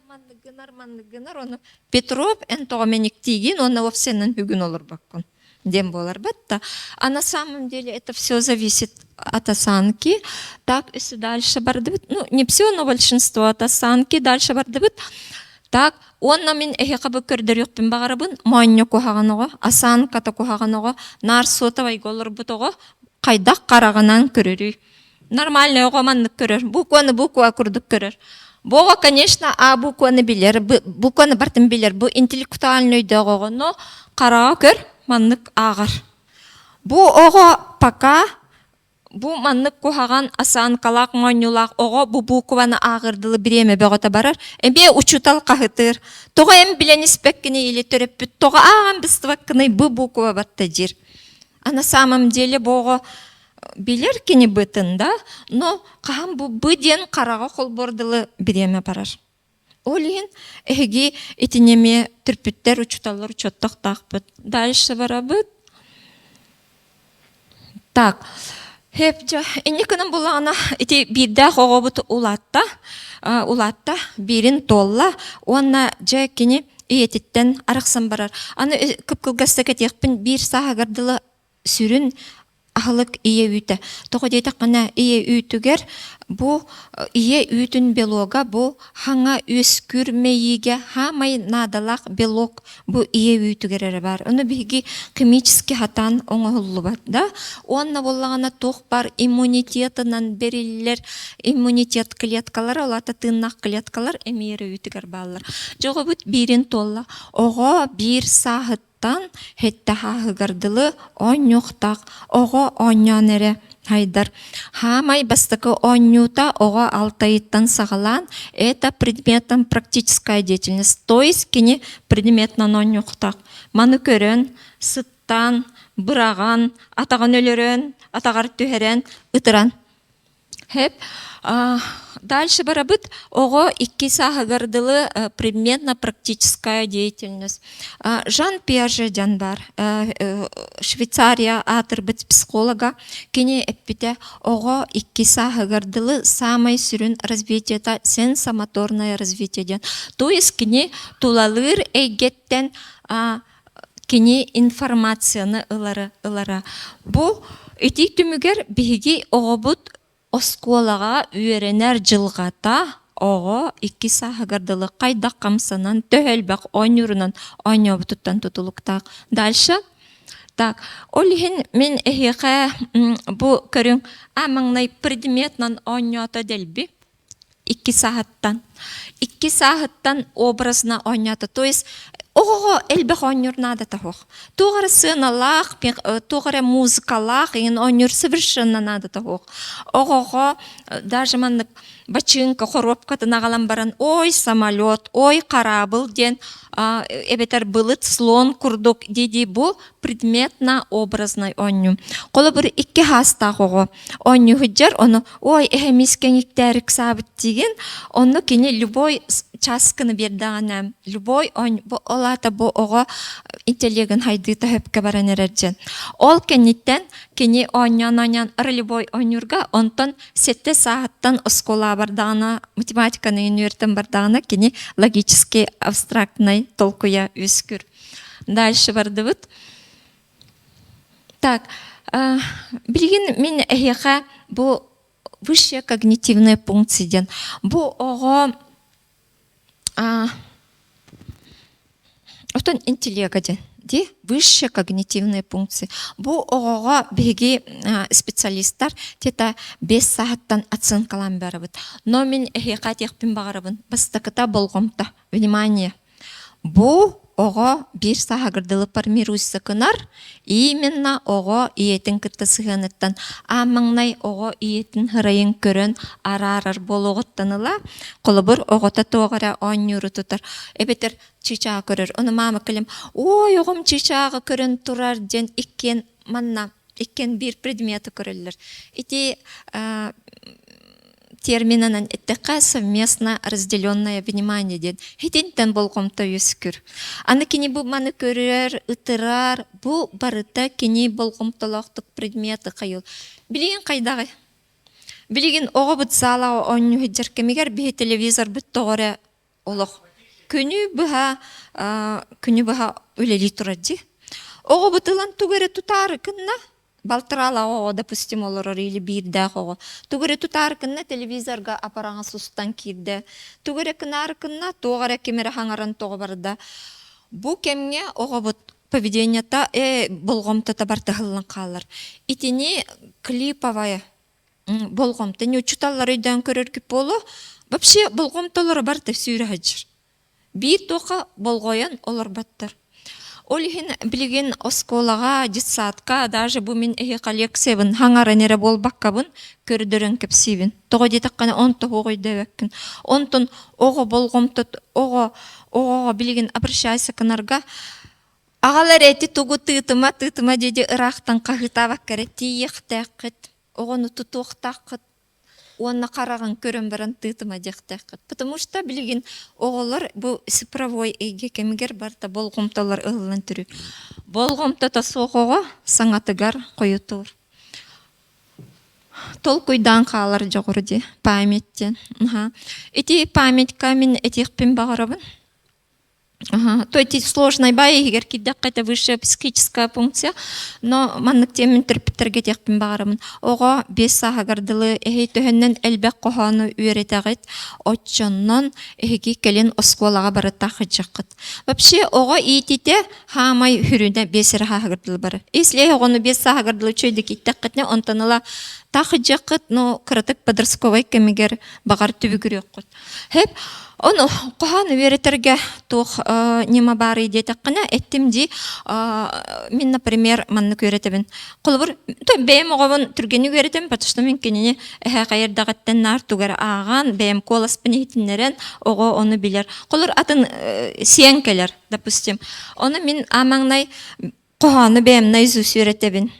Speaker 1: оны Петров энтого меник тигин, оны овсенен бүгүн олор баккон. дем болар бетта. А на самом деле это все зависит от осанки. Так, если дальше бардыбыт, ну, не все, но большинство от осанки. Дальше бардыбыт. Так, онна мен эхекабы көрдөрүкпүн багарабын, маньо кухаганого, осанката кухаганого, нар сотовай голор бутого, кайдак караганан көрөрү. Нормально огоманнык көрөр. Буква курдук көрөр. Бого, конечно, букваны билер, букваны бартын билер. Бу интеллектуальный дөгөгө, но карага көр, маннык агар. Бу ого пока бу маннык кухаган осанкалак, маньюлак ого бу букваны агырдылы биреме бөгөтө барар. Эбе учутал кахытыр. Тога эм билениспеккини или төрөппүт. Тога аган быстываккыны бу буква батта жир. А на самом деле бого билер кини бытын да, но кахам бу быден карага холбордылы биреме барар. Олин эги этинеме түрпүттер учуталар учотток такпыт. Дальше барабыт. Так. Хепча, инеканын булана эти бирдә хогобут улатта бирин толла, онна жекини иетиттен араксан барар. Аны кыпкылгастакет якпын бир сагардылы сүрүн ахылык ие үйті. Тоғы дейті қана ие үйтігер, бұ ие үйтін белога, бұ хаңа өскүрмейге хамай надалақ белог бұ ие үйтігер әрі бар. Оны бігі химически хатан оңығылы бар. Да? Онна болағана тоқ бар иммунитетінен берілер, иммунитет клеткалар, олата тыннақ клеткалар әмері үйтігер балылар. Жоғы бұд бірін толла, оға бір сағыт хетта хагырдылы онюқтақ, оға онянере хайдар. Хамай бастықы онюта оға алтайыттан сағалан, это предметом практическая деятельность. То есть, кені предметнан онюқтақ. Маны көрін, сыттан, бұраған, атаған өлерін, атағар түйерен, ұтыран. Хеп, дальше барабыт, ого икки сахагардылы предметно-практическая деятельность. Жан Пиажедян бар, Швейцария атырбыт психолога, кене эппите ого икки сахагардылы самай сүрін развитиета сенсомоторное развитие. То есть кене тулалыр эйгеттен кене информацияны ылара. Бу этик түмігер биги ого бут осколаға үйеренер жылғата оғы икки сахагардылы қайда қамсанан төхелбәк ойнюрынан ойнёбытыттан тұтылықтақ. Дальше. Так, олихин мен эхеқе бұ көрің амаңнай предметнан ойнёта делби. Икки сағаттан образна ойнёта. То есть, ого элбэх ойнюр надо того. Тугара сыналах, тугара музыкалах, ин ойнюр совершенно надо того. Ого даже маннык бачынка хоропкаты нагалан баран, ой самолет, ой корабль ден, эбетер былыт слон курдук деди бу предметно образный ойню. Колы бір икки хаста ого ойню хыджар, оны ой эхемискенниктер сабыт деген, оны кені любой часканы бердағанам, любой ойн, бу олата бу ого интеллеген хайдыта хөпке баран эрерджен. Ол кенниттен кені ойнян любой ойнюрга, онтон 7 сағаттан оскола бардағына, математиканы университетін бардағына кені логически абстрактный толкуя үскүр. Дальше бардыбыт. Так, билген мен эхеха бу высшие когнитивные функции. Бу ого отон интеллектен. Ди высшие когнитивные функции. Бу ого биги специалисттар тета 5 сағаттан оценкалан барабыт. Но мен эхеха текпин багарабын. Бастакыта болгомта. Внимание. Бу ого 1 сағагдылы формируйся кынар, именно ого иетін кітті сығаныттан, амаңнай ого иетін хырайын көрін арарар болуғыттаныла, қолыбыр оғыта тоғыра ойнюры тұтар. Эбетер чичаға көрір. Оны мамы кілім, ой, оғым чичаға көрін тұрар ден иккен манна, иккен бір предметі көрілер. Ити терминанан эттеқа совместно разделенное внимание ден. Хетентен болгомта өскүр. Аны кини бу маны көрер, ытырар, бу барыта кини болгомталақтық предметі қайыл. Билеген қайдағы? Билеген оғы бұд зала ойну хеджер кемегер бі телевизор бұд тоғыры олық. Күні бұға өлелі тұрады. Ого бутылан тугере тутары кынна. Балтырала ого, допустим, олорор или бирдә ого. Тугере тутары кынна телевизорга апараңа сустан кирде. Тугере кынары кынна тоғара кемере хаңаран тоғы барда. Бу кемге ого бут поведениета болгомта табарта хыллан қалар. Итини клиповая болгомта не учуталар өйдөн көрөргүп болу. Вообще болгомталары барта сүйрө хажыр. Бир тоқа болгоян олар баттар. Олихин билген осколага, детсадка, даже бу мен коллекциябын хаңара нере болбаккабын көрдөрөн кепсибин. Того детаккана онто ойдебеккин. Онтон ого болгомто ого билген обращайся канарга. Агалар эти тугу тытыма деди ырактан кагытабак керек тиектеккит. Огону тутуктаккит. Онна караган көрөн баран тытыма дектеккит. Потому что билген оголор бу цифровой эге кемигер барта болгомтолор ылын түрү. Болгомто та сокого саңатыгар коютур. Толкуйдан калар жогорди памяттен. Эти памятка мен этихпин багарабын. То есть сложная байгер кидак это высшая психическая функция, но маннык темен терпеттерге текпин багарымын. Ого 5 сагардылы төһөннән элбек коханы үйрәтәгет, отчоннан эги келен осколага барата хыҗакыт. Вообще ого итите хамай хүрүдә 5 сагардылы бар. Если огоны 5 сагардылы чөйдө киттәккетне онтаныла тахыҗакыт, но кратык подростковый кемигер багар түбүгүрөк. Хеп onu kohan öğretirge toh nima bari detekine ettim di min например manlık öğretebin. Kolbur benim oğlum Türkiye'ni öğretim patıştı mümkünini hayır dağıttan nar tugar ağan benim kolas penihitinlerin oğu onu bilir. Kolur atın siyenkeler допустим. Onu min amangnay kohanı benim naizüs öğretebin.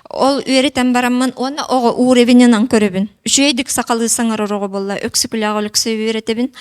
Speaker 1: Ol öğreten baramman ona oğu uğrevinen körübün. Şöydik sakalı sangar oğu bolla öksükülağıl öksü öğretebin.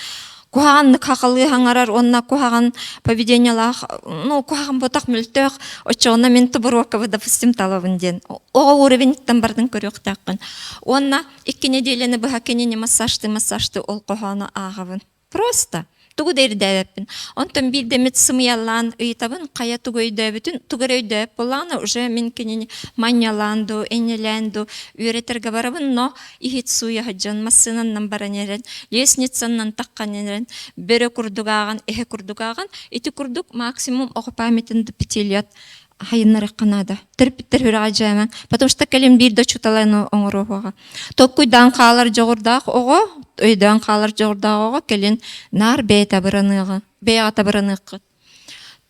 Speaker 1: Кухан хакалы хаңарар онна кухан поведениялах, ну кухан ботак мүлтөк, очоғына мен тубуровкавы допустим талабын ден. Оға уровеньтен бардың көрөк тақын. Онна 2 неделені бұға кенені массажды ол куханы ағавын. Просто. Тугу дердәбин. Онтон бир демет сымыялан ыйтабын кая тугу өйдөбүтүн тугар өйдөп боланы уже мен кенени маньяланду, энелянду үйрөтерге барабын, но ихит суя хаджан массынаннан баранерен, лестницаннан такканерен, бере курдугаган, эхе курдугаган, эти курдук максимум ого памятинди 5 лет. Хайыннары канада. Терпиттер хүрагажаман. Потому что келем бир да чуталайны оңорого. Токуйдан калар жогордак ого, өйдан калар жогордак ого келен нар бейта бираныгы. Бейата бираныгы.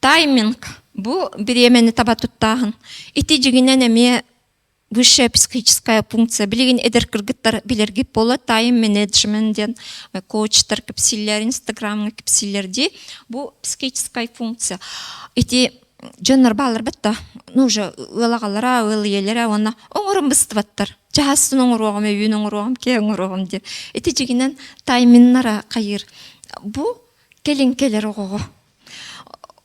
Speaker 1: Тайминг. Бу беремени табатуттагын. Ити жигинен эме высшая психическая функция. Билеген эдер кыргыттар билерге бола тайм-менеджментден коучтар кепсиллер, инстаграмга кепсиллерди. Бу психическая функция. Ити Жоннор балар бетта, ну уже ылагалара, ылыелера, онна оңорым быстыбаттар. Жахастын оңорогым, үйін оңорогым, ке оңорогым деп. Эти жегінен тайминнара қайыр. Бу келінкелер оғоға.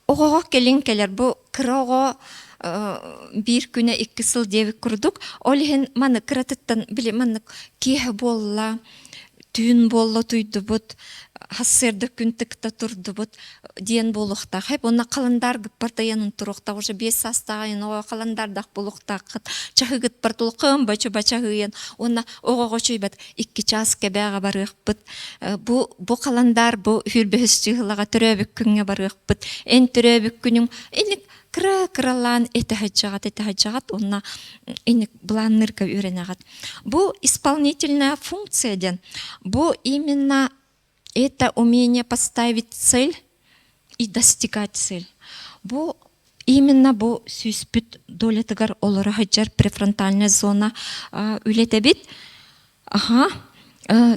Speaker 1: Оғоға келінкелер. Бу кырого bir күнә 2 сыл девик курдук. Олихен маны кыратыттан биле маны кеhe болла, түйін болла туйду бут. Хассерді күнтікті тұрды бұд ден болуқта. Хеп, оны қаландар гіппарта янын тұруқта. Уже 5 састағын оға қаландардақ болуқта. Чағы гітпарт ұлқын бачы-бачағыйын. Оны оға ғочой бәд 2 час кәбәға барық бұд. Бұ қаландар бұ хүрбіхісчіғылаға түрәбік күнге барық бұд. Ән түрәбік күнің әнік кыра-кыралан эті хаджағат, онна әнік бұланырға үйренағат. Бұ исполнительная функция ден. Бұ именно это умение поставить цель и достигать цель. Бу именно бу сүйспүт долетигар олора хаджар префронтальная зона үлетебит.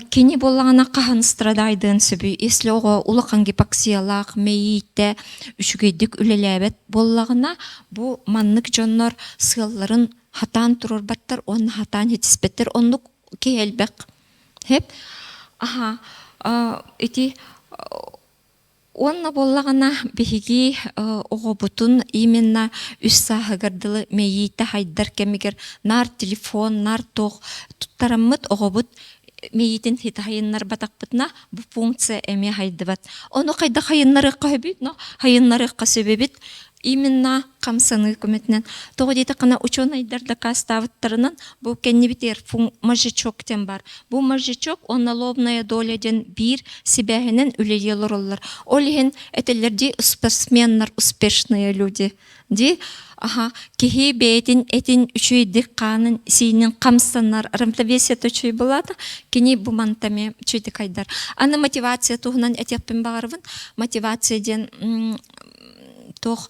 Speaker 1: Кени боллагана кахан страдайдын сөбү. Если ого улакан гипоксиялак, мейите, үшүгейдик үлелебет боллагана бу маннык жоннор сыялларын хатан турur баттар, он хатан хетиспеттер, оннук кейелбек. Хеп? Эти онна боллагана бихиги оғобутун именно үссахагардылы мейите хайдар кемигер нар телефон, нар тоқ туттараммыт оғобут мейтин хит хайыннар батақпытна бу функция эме хайдыбат. Ону қайда хайыннары қабит, но хайыннары қасөбебит именно камсаны көметнен. Тоғы дейті қана ученыйдар доказываттарынан бұл кеннебитер мозжечоктен бар. Бұл мозжечок онна лобная доляден бир себяхенен үлелелер олар. Олихен этелерди спортсменнар, успешные люди. Ди, кихи бейтин этин үчүйдік қанын сейінен қамстанар рамтавесия төчүй болады, кені бұмантаме чүйдік айдар. Аны мотивация туғынан әтекпен бағарвын, мотивацияден тоқ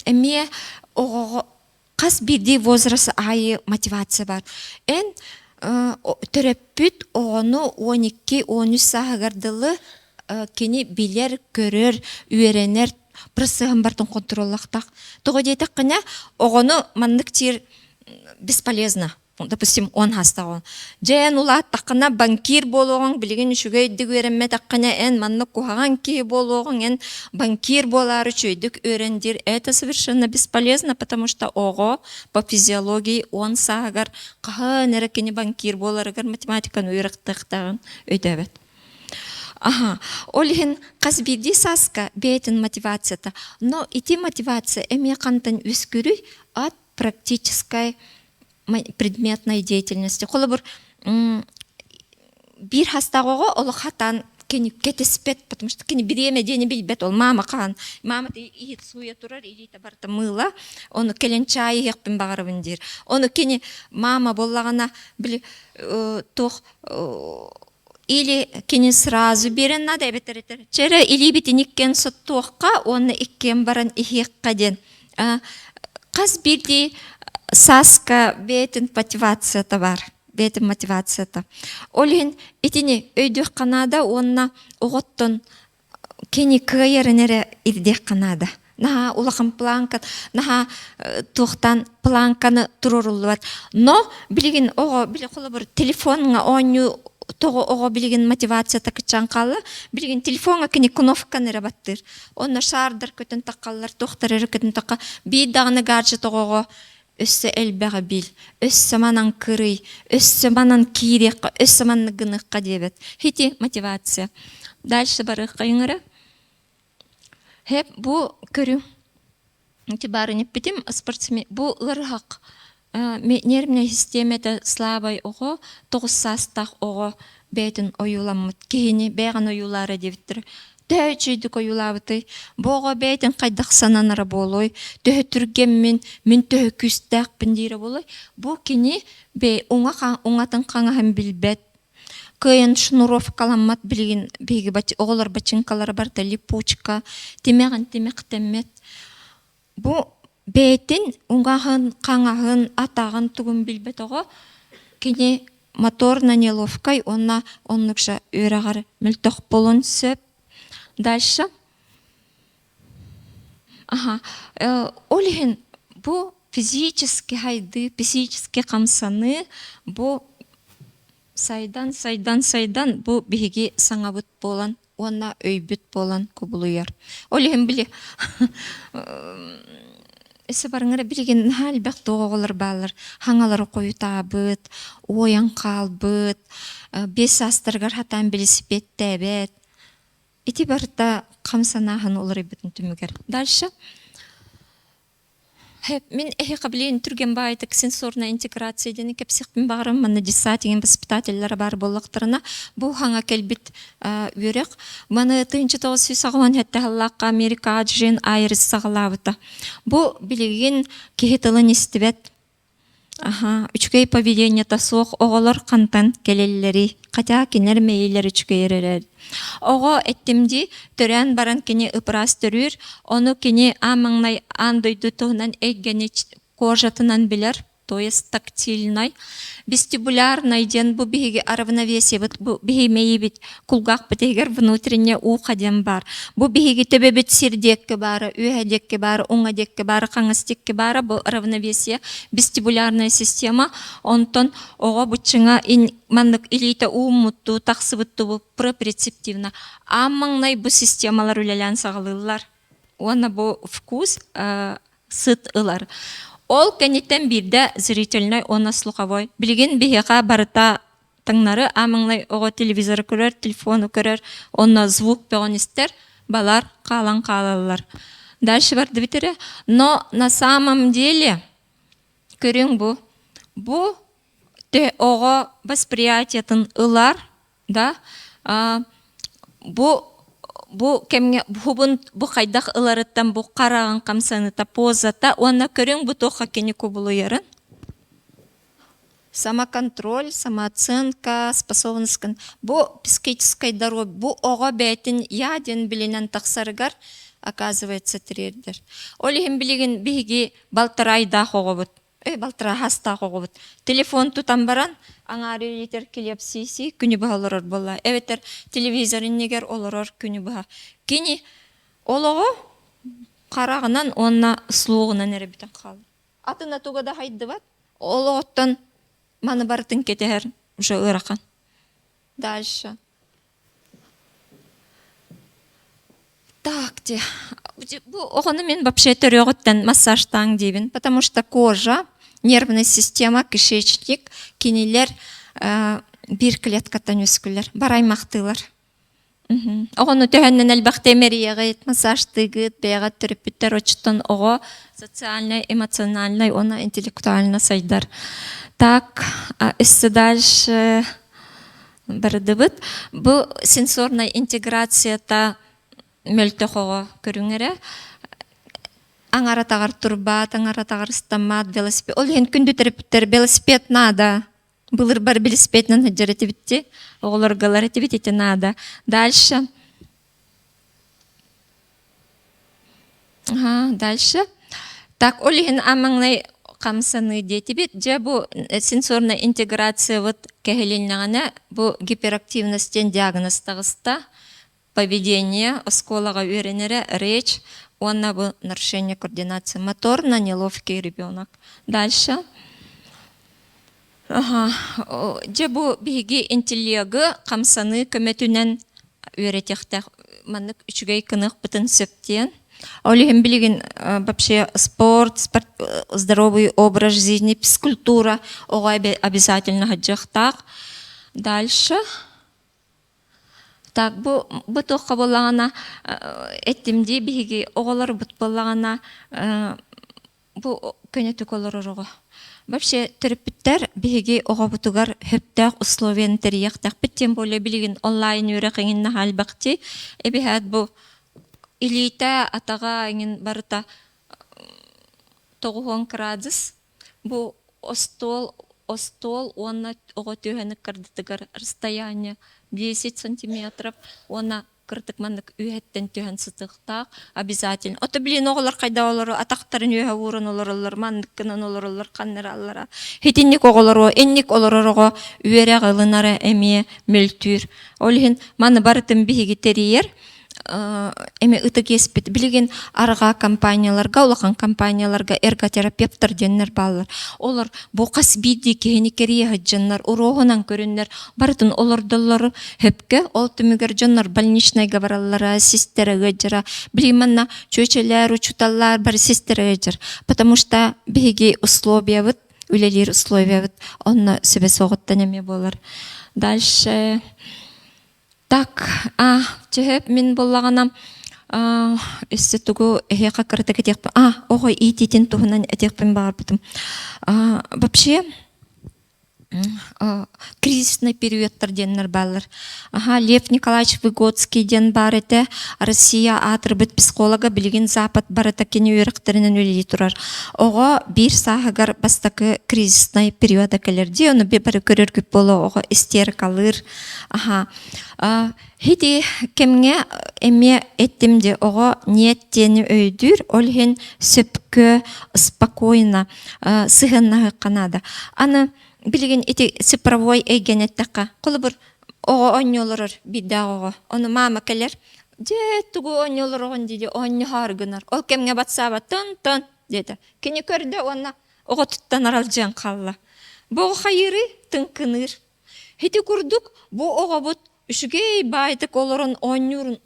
Speaker 1: әме қас бірдей возрасы айы мотивация бар. Ән түреппіт оғыны 12-13 сағығардылы кені билер, көрер, үйеренер, просыгам бартын контроллахтах. Того дейтак кыня оғыны маннык тир бесполезно. Допустим, он хастагон. Жен улат тақына банкир болуғын, білген үшігейдік өремме тақына ән маннык кухаган ки болуғын, ән банкир болары чөйдік өрендер. Это совершенно бесполезно, потому что оғы по физиологии он сағар қағын әрекені банкир боларығыр математиканы үйрақтықтағын өйдәбет. Олихин казбирди саска бейтін мотивацията, но ити мотивация эме қантын өскүрүй от практической предметной деятельности. Қолы бір бир хастағығы олы хатан кені кетеспет, потому что кені биреме дені бейбет, ол мама қан. Мама иет суя турар, иет барта мыла, оны келен чайы хекпен бағарывын дер. Оны кені мама боллағана білі тоқ или кені сразу берен надо эбетеретер. Чері или бітініккен соттуаққа, оны иккен баран ихекқа ден. Қаз бірді саска бейтін мотивацията бар. Бейтін мотивацията. Олген итіне өйдік қанада, онына оғыттын кені күйерінері ирдек қанада. Наха улақан планка, наха туқтан планканы тұрырылы бар. Но білген оғы, білі қолы бір телефоныңа оңы тоғы оғы білген мотивация тақытчан қалы, білген телефонға кені кнопканы рабаттыр. Оны шардар көтін таққалар, тоқтар әрі көтін таққа, бейдағыны гаджет оғы өссі әлбәғі біл, өссі манан кырый, өссі манан кейрекқа, өссі манны гыныққа дебет. Хети мотивация. Дальше барыққа еңірі. Хеп бұл көрі. Бары неппетім спортсмен. Бұл лырғақ. Нервная системада слабай оғы, тоғыз састақ оғы бәйтін ойуламыд. Кейіне бәйған ойулары дебіттір. Тәй чүйдік ойулабыты. Бұға бәйтін қайдақ сананары болой. Төхі түргеммен, мен төхі күстәқ біндері болой. Бұл кені бәй оңатын қаңағын білбәт. Күйін шнуров каламат білген бейгі оғылар бачынкалары барда липучка, темеғін темек. Бұл бәйтін оңағын, қаңағын, атағын түгін білбәт оғы. Кені моторна неловкай, оннықша өрағар мүлтіқ болын сөп. Дальше. Олихин, бұл физически хайды, физически қамсаны, бұл сайдан, бұл бейге саңабыт болан, онна өйбіт болан көбілуяр. Олихин біле, әсі барыңыра білген әлбәқ доғылыр балыр, хаңалары қойы табыт, ойын қалбыт, бес астырғар хатан білісіпет тәбет. Ити барда қамсанағын олар ебетін түмігер. Дальше. Мен әхе қабілейін түрген байды сенсорна интеграция дені кәпсіқпен бағырым, мана десатеген воспитателлері бар болықтарына. Бұл хаңа кәлбет өрек. Мана 1990 әтті Аллаққа Америка аджин айрыз сағылауыта. Бұл білеген кехетілін істібет. Үчкей поведение тасуық оғылар қантан келелері, қатя кенер мейлер үчкей еререр. Оғы әттімді түрен баран кене ұпырас түрір, оны кене амаңнай андойды тұғынан әйгені кожатынан білер, то есть тактильный. Вестибулярный ден бұл бейге равновесие, бұл бейге мейбет кулгақ бітегер внутренне уқаден бар. Бұл бейге төбебет сердекке бары, үйәдекке бары, оңадекке бары, қаңыстекке бары, бұл равновесие, вестибулярная система, онтон оға бұтшыңа мандық илейті умутту, тақсыбытту бұл пропрецептивна. Аммаңнай бұл системалар үлелән сағылылар. Оны бұл вкус сыт ылар. Ол кәнеттен бірді зрительный, оны слуховой. Білген бейеға барыта таңнары, амыңлай оғы телевизоры көрер, телефоны көрер, оны звук пеонистер, балар қалан қалалар. Дальше барды битере. Но на самом деле, көрүң бу те ого восприятиятын ылар, да, бу кемге бу хайдах ыларыттан бу караган камсаныта позата, онна көрүң бу тоха кени кубулу ярын. Самоконтроль, самооценка, способность. Бу психической дороги, бу ого бәйтін яден билинен тақсарыгар, оказывается, тирердер. Олихин билигин биги балтарайда хогобут. Балтара хаста хогобут. Телефон тутан баран, аңары литер келеп сиси, күні бұға олорор болла. Эветер телевизорын негер олорор күні бұға. Кені олого қарағынан онна слуғынан әребітен қалды. Атына туғада хайды бат, олоғыттан маны бартын кетер уже ыракан. Дальше. Так, оғыны мен вообще төрөғыттан массажтан дейбін, потому что кожа, нервная система, кишечник, кенелер бир клеткаттан өскілер, бараймақтылар. Оғыны төхәннен әлбәқті мерияғыт, массажтығыт, бәйғат терапевттер очтан оғы социальный, эмоциональный, она интеллектуально сайдар. Так, если дальше бардыбыт, бұл сенсорная интеграция-та мөлтөқоға көріңері. Аңара тағар турбат, аңара тағар стамат, велосипед. Ол ең күнді терапевттер велосипед нада. Былыр бар велосипеднен хаджареті бітті. Оғылар галареті бітті нада. Дальше. Дальше. Так, ол ең амаңнай қамсаны деті бет. Жа бұл сенсорная интеграция вот кәхеленіғана бұл гиперактивностен диагностағыста поведение, осколага үйренері, речь, онна бұл нарушение координации моторна, неловкий ребенок. Дальше. Же бұл биги интеллегі қамсаны көметінен үйретектәк маннык үчігей кынық бұтын сөптен. Олихим билигин вообще спорт, здоровый образ жизни, физкультура, оға обязательно хаджақтақ. Дальше. Так, бу тоққа болағана әттімде бігі оғалар бұт болағана бу көнетік олар ұрығы. Вообще, терапевттер бігі оға бұтығар хөптәқ условиян тәрияқтақ біттен болы білігін онлайн өрәқіңін нағал бақты. Әбіғат бу илейті атаға әңін барыта 9 градус. Бу остол, онна оға түйәні кардытығар расстояние 10 сантиметров, она кыртык мандык үйеттен түйен сытықтақ, обязательно. Ота білін оғылар қайда олары, атақтарын үйе урын оларылар, мандыккынан оларылар, қаннары аллара. Хетинник оғылары, энник оларығы үйере ғылынары әме мөлтүр. Олығын маны барытын бігі терейер, эме ытык еспет билген арга компанияларга, улахан компанияларга эрготерапевттар деннер баллар. Олар бу касбиди кеникерия хаджаннар урогунан көрүннер бартын олордоллары хөпкө ол түмүгөр жоннор больничныйга бараллара, систерге жара билиманна чөчөлөр, учуталлар бар систерге жар. Потому что биги условия вот, үлелер условия вот, онна себе соғыттан эме болар. Дальше так, чехеп мен болағанам өсі түгі әйеқа кірдігі декпін. Оғой итетін тұғынан әдекпін бағар бұдым. Вообще, кризисный периодтар деннер баллар. Лев Николаевич Выгодский ден бар еті, Россия атырбыт психолога білген Запад бар еті кені өріқтерінен өлі тұрар. Оға бір сағығар бастақы кризисный периода кәлерде, оны бір көрер көп болу оға истерикалыр. Хеди кемге эме еттімде оға ниеттені өйдір, олген сөпкі, спокойно, сығыннағы қанады. Аны билген эти цифровой эгенеттака. Колы бир ого оньолорор бидагого. Оны мама келер. Же тугу оньолорогон диди оньо харгынар. Ол кемге батсаба тын деди. Кени көрдө онна ого туттан аралжан калла. Бу хайыры тынкыныр. Хети курдук бу ого бут үшүгей байтык олорон оньюрун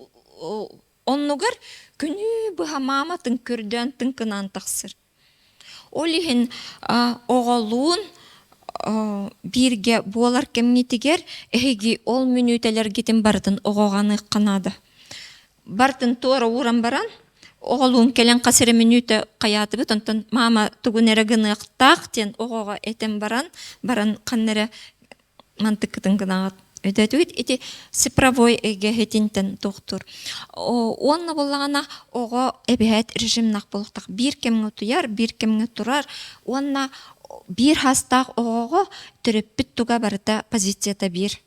Speaker 1: оннугар күнү быха мама тынкөрдөн тынкынан таксыр. Олихин оголуун бирге болар кемнетигер эги ол мүнүтелер кетин бардын оғағаны қанады. Бартын туара уран баран, оголун келен касере минуте каяты бит онтон мама тугунере гыныктак тен огого этем баран каннере мантыкытын гынагат өдөтүт ити цифровой гехетинтен доктор онна боллагана ого эбет режимнак болуктак бир кемге туяр бир кемге турар онна бир хастак ого төрөппүт туга барыта позицията бир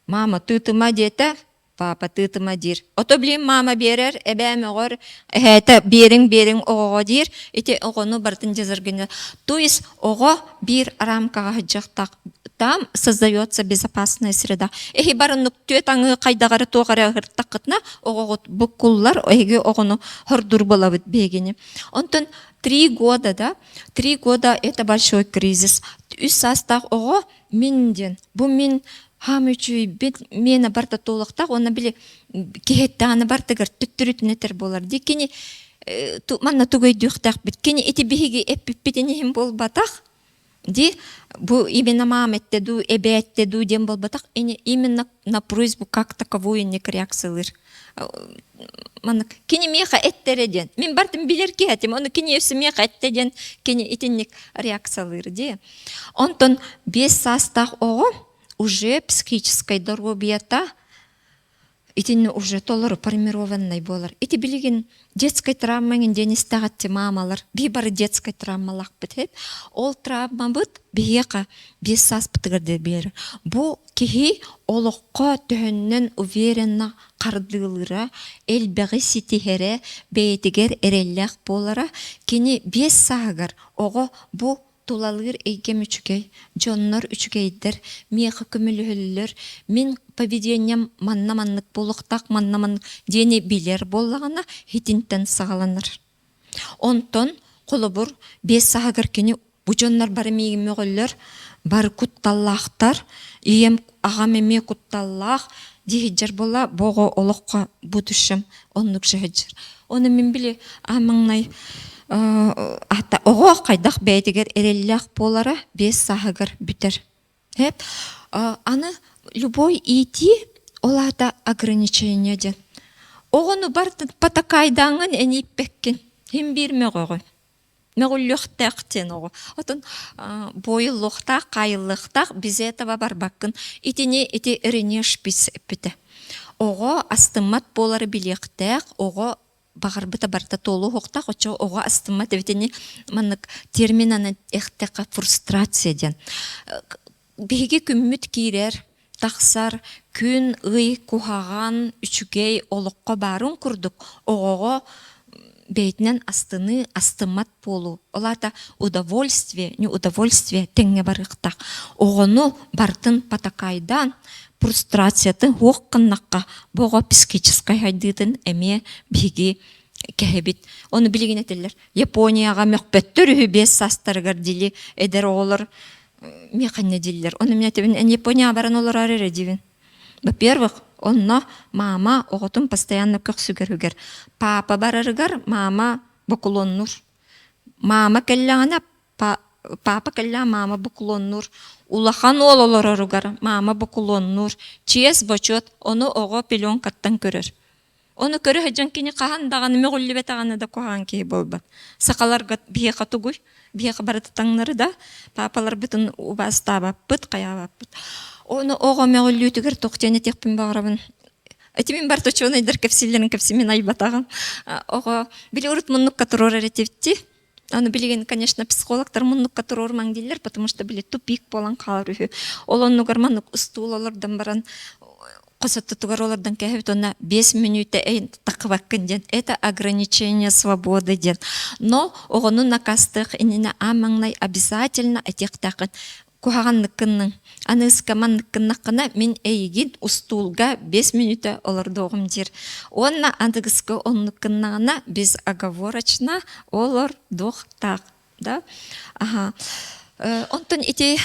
Speaker 1: мама тытыма дете папа тытыма дир ото билим мама берер эбемегор это бериң ого дир ити огону бартын жазыргыны то есть ого бир рамкага хыжактак там создается безопасная среда. Эхи барын нүкте таңы кайдагары тоогары гыртакытна огогот букуллар эги огону хордур болабыт бегени. Онтон 3 года, да? 3 года это большой кризис. Үс састак ого минден. Бу мин хамычуй бит мена барта толуктак, оны биле кехеттаны бартыгар түттүрүтүнетер болар. Дикени манна тугой дюхтак бит. Кени эти биги эппитени хим болбатак. Ди бу именно маметтеду, эбеттеду дем болбатак, именно на просьбу как таковую не реакциялыр. Манак кини меха эттереден. Мен бартым билер киятим, оны кини өсү меха эттеден, кини итинник реакциялыр ди. Онтон 5 састах ого уже психической здоровьята итин уже толору формированный болар. Ити билеген детской травмаң денистагатты мамалар. Бибары детской травмалак бит. Ол травма бит бияка 5 сас битгерде бер. Бу кихи олокко төннөн уверенно кардылыра, элбеги ситихере, бейтигер эреллек болара. Кини 5 сагар ого бу тулалыр эйгем үчүгей, жоннор үчүгейдер, меха көмөлөлөр, мен поведением маннаманнык болуктак, маннаман дени билер боллагана хитинтен сагаланыр. Онтон колобур 5 сагар кини бу жоннор бары мегимөгөлөр, бары кутталлактар, ием агамеме кутталлах, дихиджер бола бого олокко будушым, оннук жыгыжыр. Оны мен биле амаңнай ата ого кайдак бейтигер эреллях болара 5 сагар бүтер. Хеп аны любой ити олата ограничение ден. Огону барты патакайдаңын эниппеккен. Хим бирмегой. Мегуллюхтактен ого. Отон бойлукта, кайылыкта без этого барбаккын. Ити эренеш бис эпите. Ого астымат болары билектек, ого багар быта барта толу хокта хочо ого астыма тебетени маннык терминаны эхтека фрустрация ден. Биги күммүт кирер, таксар, күн ый кухаган үчүгей олокко барын курдук. Ого бейтнен астыны астымат болу. Олата удовольствие, не удовольствие теңге барыктак. Огону бартын патакайдан фрустрациятын хоққыннаққа бого психической хайдытын эме биги кехебит. Оны билеген этелер. Японияга мөкпөттөр 5 састаргар дили эдер олар механне диллер. Оны мен этебин Япония баран олар арere дивин. Во-первых, онно мама оготун постоянно көксүгөрүгөр. Папа барарыгар мама бокулоннур. Мама келлана папа келла мама бокулоннур. Улахан ололороругар мама бокулоннур. Чиес бочот оны ого пеленкаттан көрөр. Оны көрө хаджан кини кахан даганы мөгүллүбетаганы да кохан ки болбат. Сакаларга бие катугуй, бие баратаңнары да папалар бүтүн убастаба бут каябаппыт. Оны ого мөгүллүтүгөр токтене текпин багырабын. Этимин бар точоны дер кепсилерин кепсимин айбатагам. Ого били урут муннук катурор эретивти. Аны билеген, конечно, психологтар муннук катурор маңдилер, потому что били тупик болан калыр. Олоннугар маннук устуулалардан баран косоттугар олардан кехебит она 5 минут такваккын ден. Это ограничение свободы ден. Но огону накастык инина амаңнай обязательно этектакын кухаганныккынның аныскаманныккыннаккына мен эйгин устулга 5 минута олордогум дир. Онна андыгыска оннуккыннагына без оговорочно олор дохтак, да? Ага. Онтон ити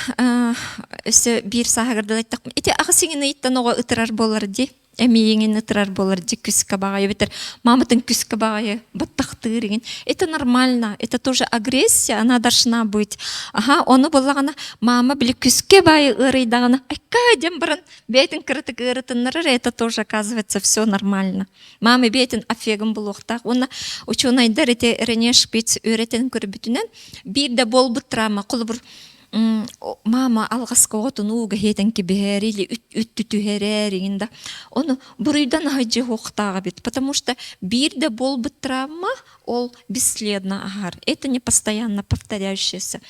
Speaker 1: өсө бир сагагарда айттак. Ити агысыңын айттан ого ытырар болар ди. эмиеңин ытырар болар же күскө багая бетер мамытын күскө багая баттактырыгин. Это нормально, это тоже агрессия, она должна быть. Ага, оны боллагана мама биле күскө бай ырыйдагана айка дем баран бейтин кырытык ырытыннары, это тоже оказывается все нормально. Мама бейтин афегым булуктак. Оны учунайдар эте ренеш бит өретен көрбүтүнөн бир да болбут травма кулбур мама алгаскы отун уга хетен кибер или үттүтүхереринда оны бурuydan хайжы хоктага бит, потому что бир да болбут травма ол бесследно агар. Это не постоянно повторяющееся.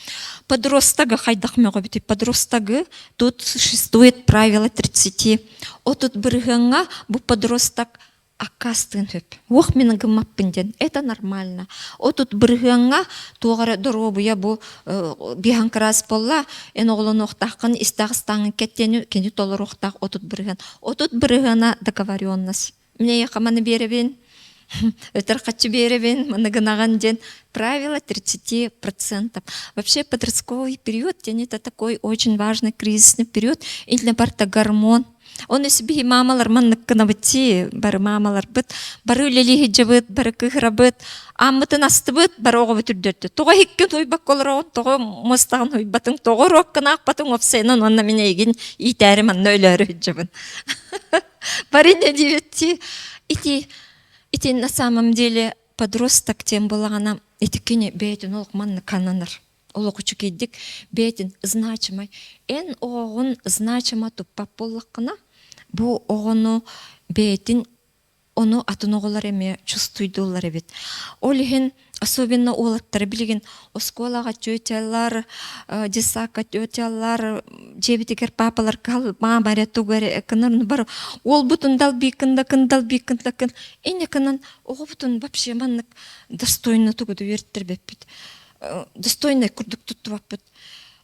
Speaker 1: Подростага хайдахмего бит, подростагы тут существует правило 30. Отут биргенга бу подростак акастын хөп. Ох менің гымаппынден. Это нормально. Отут биргенга тугара доробуя бу бихан крас болла эн оглон октакын истагыстаңын кеттени кени толор октак отут бирген. Отут биргена договоренность. Мне якаманы беребин. Өтөр качы беребин, мыныгынаган ден. Правило 30%. Вообще подростковый период, это такой очень важный кризисный период. Или барта гормон. Он себе мамалар манныккына бити, бары мамалар бит, бары үлелихи жабыт, бары кыхрабыт, аммытын астыбыт, бары оғы бүтүрдөрдү. Тоға хиккен уйбак колороо, тоға мостагын уйбатын, тоға роккына акпатын опсайнын, онна мене егин итәрі манна өлөрү жабын. Бары не диветти. Ити на самом деле подросток тем балагана, ити кене бейтин олық манны кананыр. Олық учу кейдік бейтин значимай. Эн оғын значима туппап боллаққына, бу оғыну бейтин onu atın oğullar eme çustuydular evet. Олихин особенно олаттар билген осколага чөтялар, десака чөтялар, жебитикер папалар кал мамаре тугаре кынын бар. Ол бутун далбикында кын. Эне кынын ого бутун вообще маннык достойно тугуду верттербеппит. Достойно курдук туттубаппит.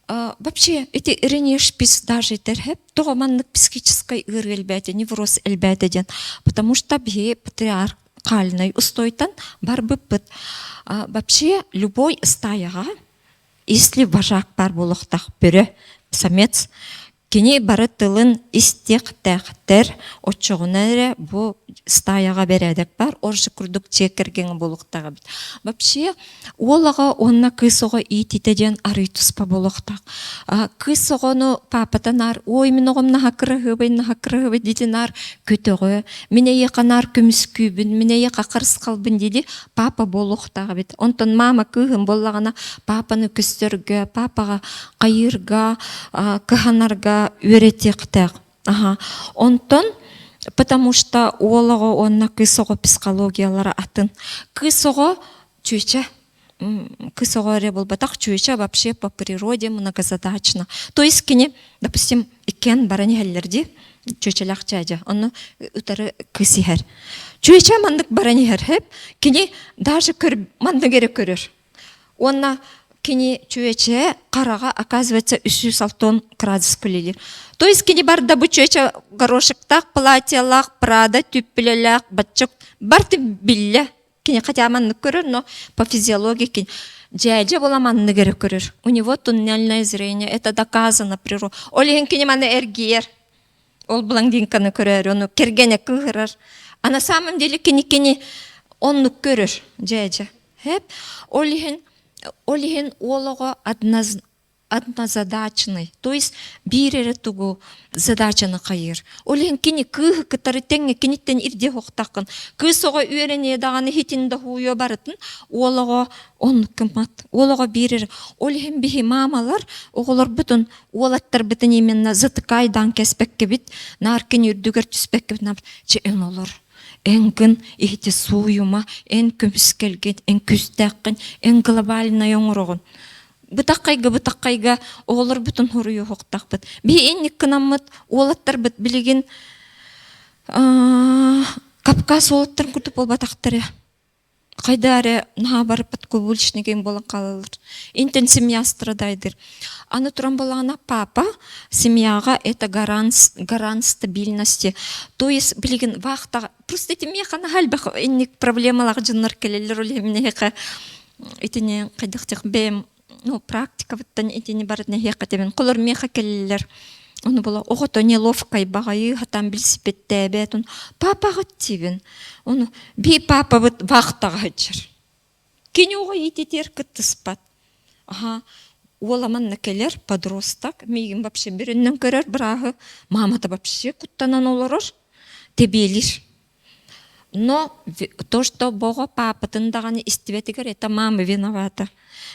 Speaker 1: Вообще эти ренешпис даже терхеп того маннык психической ыргелбете, невроз элбетеден, потому что бе патриархальный устойтан барбыппыт. Вообще любой стаяга, если вожак бар булыктак бирö самец, кини бары тылын истектектер очогунере бу стаяга бередек бар, оржы курдук чекерген булыктага бит. Вообще олага онна кысого ититеден арыйтуспа булыктак. Кысогону папатанар, ой мен огомна хакырыгы дитинар көтөгө, мене яканар күмүскүбүн, мене яка кырскалбын диди папа булыктага бит. Онтон мама кыгын боллагана папаны көстөргө, папага кайырга, кыханарга үйретектек. Онтон потому что олого онна кысого психологиялары атын. Кысого чуйча, кысого реболбатак чуйча вообще по природе многозадачно. То есть кини, допустим, икен барани хеллерди, чуйчалак чадя, он утары кысихер. Чуйча мандык барани херхеп, кини даже мандыгере көрөр. Онна кини чуйча карага оказывается 306 градус кулилер. То есть кини бар да бу чуйча горошектак, платьялак, прада, тюппелелак, бачок, барты билля. Кини хотя мандык көрөр, но по физиологии кини джайджа бола мандыгере көрөр. У него туннельное зрение, это доказано природа. Олеген кини маны эргер. Ол блондинканы көрөр, ону кергене кыгырыр. А на самом деле кини онну көрөр джайджа. Хеп, олеген олого однозадачный, то есть бирере тугу задачаны кайыр. Олеген кини кыгы кытары теңе киниттен ирде хоктакын. Кысого үйрене даганы хитинде хуйо барытын, олого он кымат, олого бирере. Олеген бихи мамалар, оголор бүтүн, олаттар бүтүн именно затыкайдан кеспекке бит, наркин үрдүгөр түспекке бит, че эн олор. Эн кын ихти суюма, эн көміскелген, эн күстәккен, эн глобальный оңырығын. Бытаққайға оғылыр бүтін хұрыйы хоқтақ бұд. Би энник кынамыд, олаттар бұд білеген Капказ олаттарын күрдіп ол батақтары. Қайдары наға барып бұд көбілшінеген болан қалалыр. Интен семья страдайдыр. Аны туран болана папа семьяга это гарант стабильности. То есть билген вахта просто эти механа хальбах инник проблемалар жыннар келелер оле минеха итине кайдыктык бем ну практика ваттан итине барытне хека тебен колор меха келелер. Оны була огото неловкай багайы хатан билсипеттебет он папа тибин. Оны би папа бит вахтага хачыр. Кинюга итетер кыттыспат. Ага, оламан накелер подросток, мигин вообще биринен көрөр, брагы мамата вообще куттанан олорор, тебелир. Но то, что Бога папа-то даганы истебетигер, это мама виновата.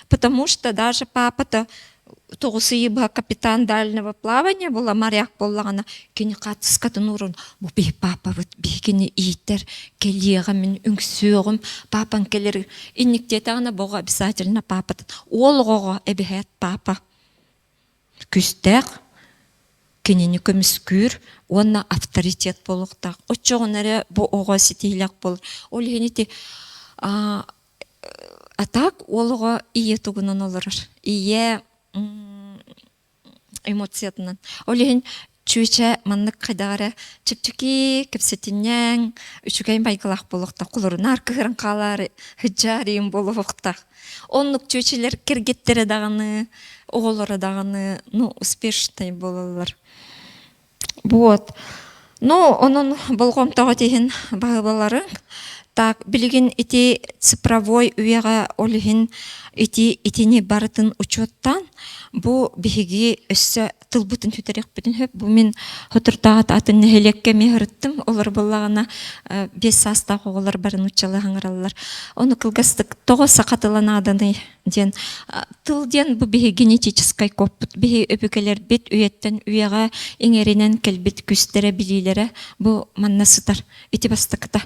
Speaker 1: Потому что даже папа-то тоғысы ебі капитан дальнего плавания была моряк боллағана кені қатыскатын ұрын бұл бей папа бейгені иттер келеға мен үңсөғым папан келер инниктетағына Бога обязательно папатын ол ғоға әбіхет папа күстәқ кенені көміскүр онна авторитет болуқтақ отчоғын әрі бұл оға сетейлік болыр ол енеті а так олға ие тұғынан олырыр ие эмоциятынан. Олеген чуйча маннык кайдагара чепчуки кепсетиннен үчүгейн байкалак болукта кулурунар кыгырын калар хыджарим болукта. Оннук чуйчелер киргеттери даганы, оголору даганы, успешный болалар. Вот. Онун болгомтого теген багыбалары так билигин ити цифровой уяга олигин итини барытын учеттан бу биһиги өссө тылбытын хүтерек бүтүн хөп бу мен хотуртаат атын нехелекке мехырыттым олар боллагана 5 саста оголор барын учалы хаңыраллар ону кылгастык того сакатыланаданы ден тыл ден бу биһи генетический код биһи өпүкелер бит уеттен уяга эңеринен келбит күстере билилере бу маннасытар ити бастыкта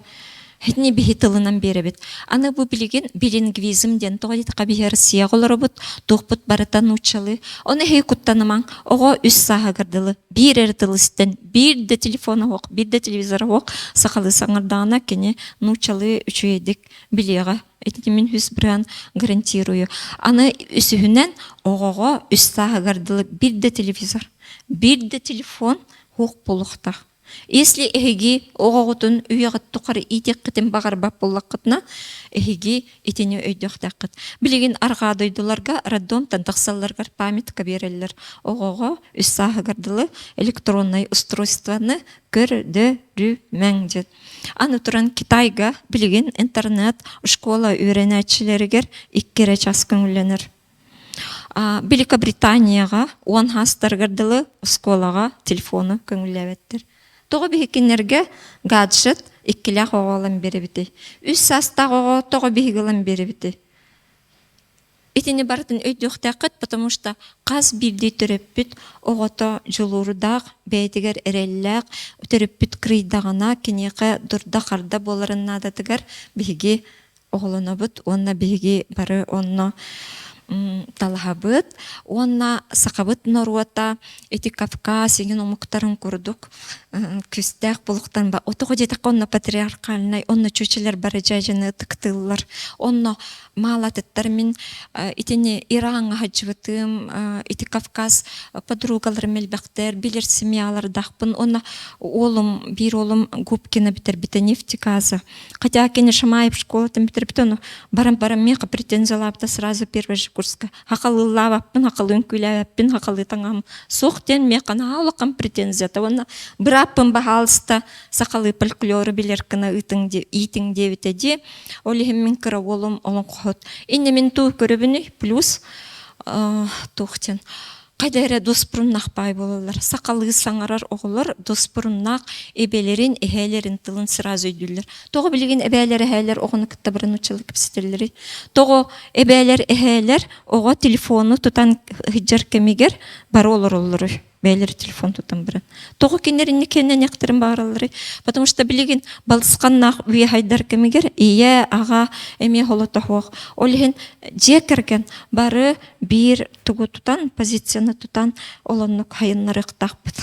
Speaker 1: Хитни биһи тылынан беребит. Аны бу билигин билингвизм ден тоғалит қабиһи Россия голорубут тухпут барытан учалы. Оны хей куттаныман ого үс саха гардылы. Бир эртылыстен, бир де телефона оқ, бир де телевизор оқ сақалы саңырдағына кене нучалы үчуедик билеға. Эти мен хүс біран гарантирую. Аны үсүхүнен ого үс саха гардылы бир де телевизор, бир де телефон оқ болуқтақ. Если эхиги оғағытын үйеғыт тұқары итек қытын бағар бап боллаққытына, эхиги итені өйдіқтаққыт. Білеген арға дойдыларға раддом тантақсалларғар памятка берелер. Оғаға үс сағығардылы электронный устройстваны көрдірі мәңдет. Аны тұран Китайға білеген интернет школа үйренәтшілерігер иккере час көңіленер. Великобританияға 10 хастарғардылы школаға телефоны көңілеветтер. Тоғы бейкенерге гаджет иккілях оғалан беребіті. Үс састақ оға тоғы бейгілан беребіті. Итini бартын өйдіқтақыт, потому что қаз бірдей түріппіт оғыта жылурдақ, бәйтігер әрелләқ, түріппіт крыйдағына кенеқі дұрда қарда боларына датығар бейге оғылына бұд, онна бейге бары онна талахабыт, онна сақабыт норуата, эти Кавказ, еген омуктарын көрдік, күстәк болуқтан ба. Отығы детақ онна патриархальнай, онна чөчелер бары жайжаны тықтылар, онна малатыттар мен итіне Иранға хаджывытым, эти Кавказ подругалар мелбәқтер, билер семьялар дақпын, онна олым, бір олым губкина бітер біті нефтеказы. Хотя кені шамайып школатын бітер біті, барам-барам меқа претензиялапта сразу первый же курска. Хақалы лаваппын, хақалы үнкіләваппын, хақалы таңам. Соқтен меқана аулақам претензията. Онна біраппын бағалыста сақалы пәлклеры білеркіна итің девітеде. Олығым мен кіра олым олың құхыт. Инде мен туы көрібіні плюс тоқтен. Қайдайра доспұрыннақ бай болалар. Сақалы саңарар оғылар доспұрыннақ әбелерін, әхәлерін тылын сразу өйділер. Тоғы білген әбәлер, әхәлер оғыны күтті бірін ұчылы кіпсетерлері. Тоғы әбәлер, әхәлер оға телефоны тұтан хиджар кәмегер бар олар. Бәлер телефон тұтан бірін. Тоғы кенеріне кенен яқтырын бағыралары. Потому что білген балысқаннақ үйе хайдар кәмегер, ие аға әме қолы тоғық. Олығын жекерген бары бір тұғы тұтан, позицияны тұтан оланны қайынлары қытақ бұд.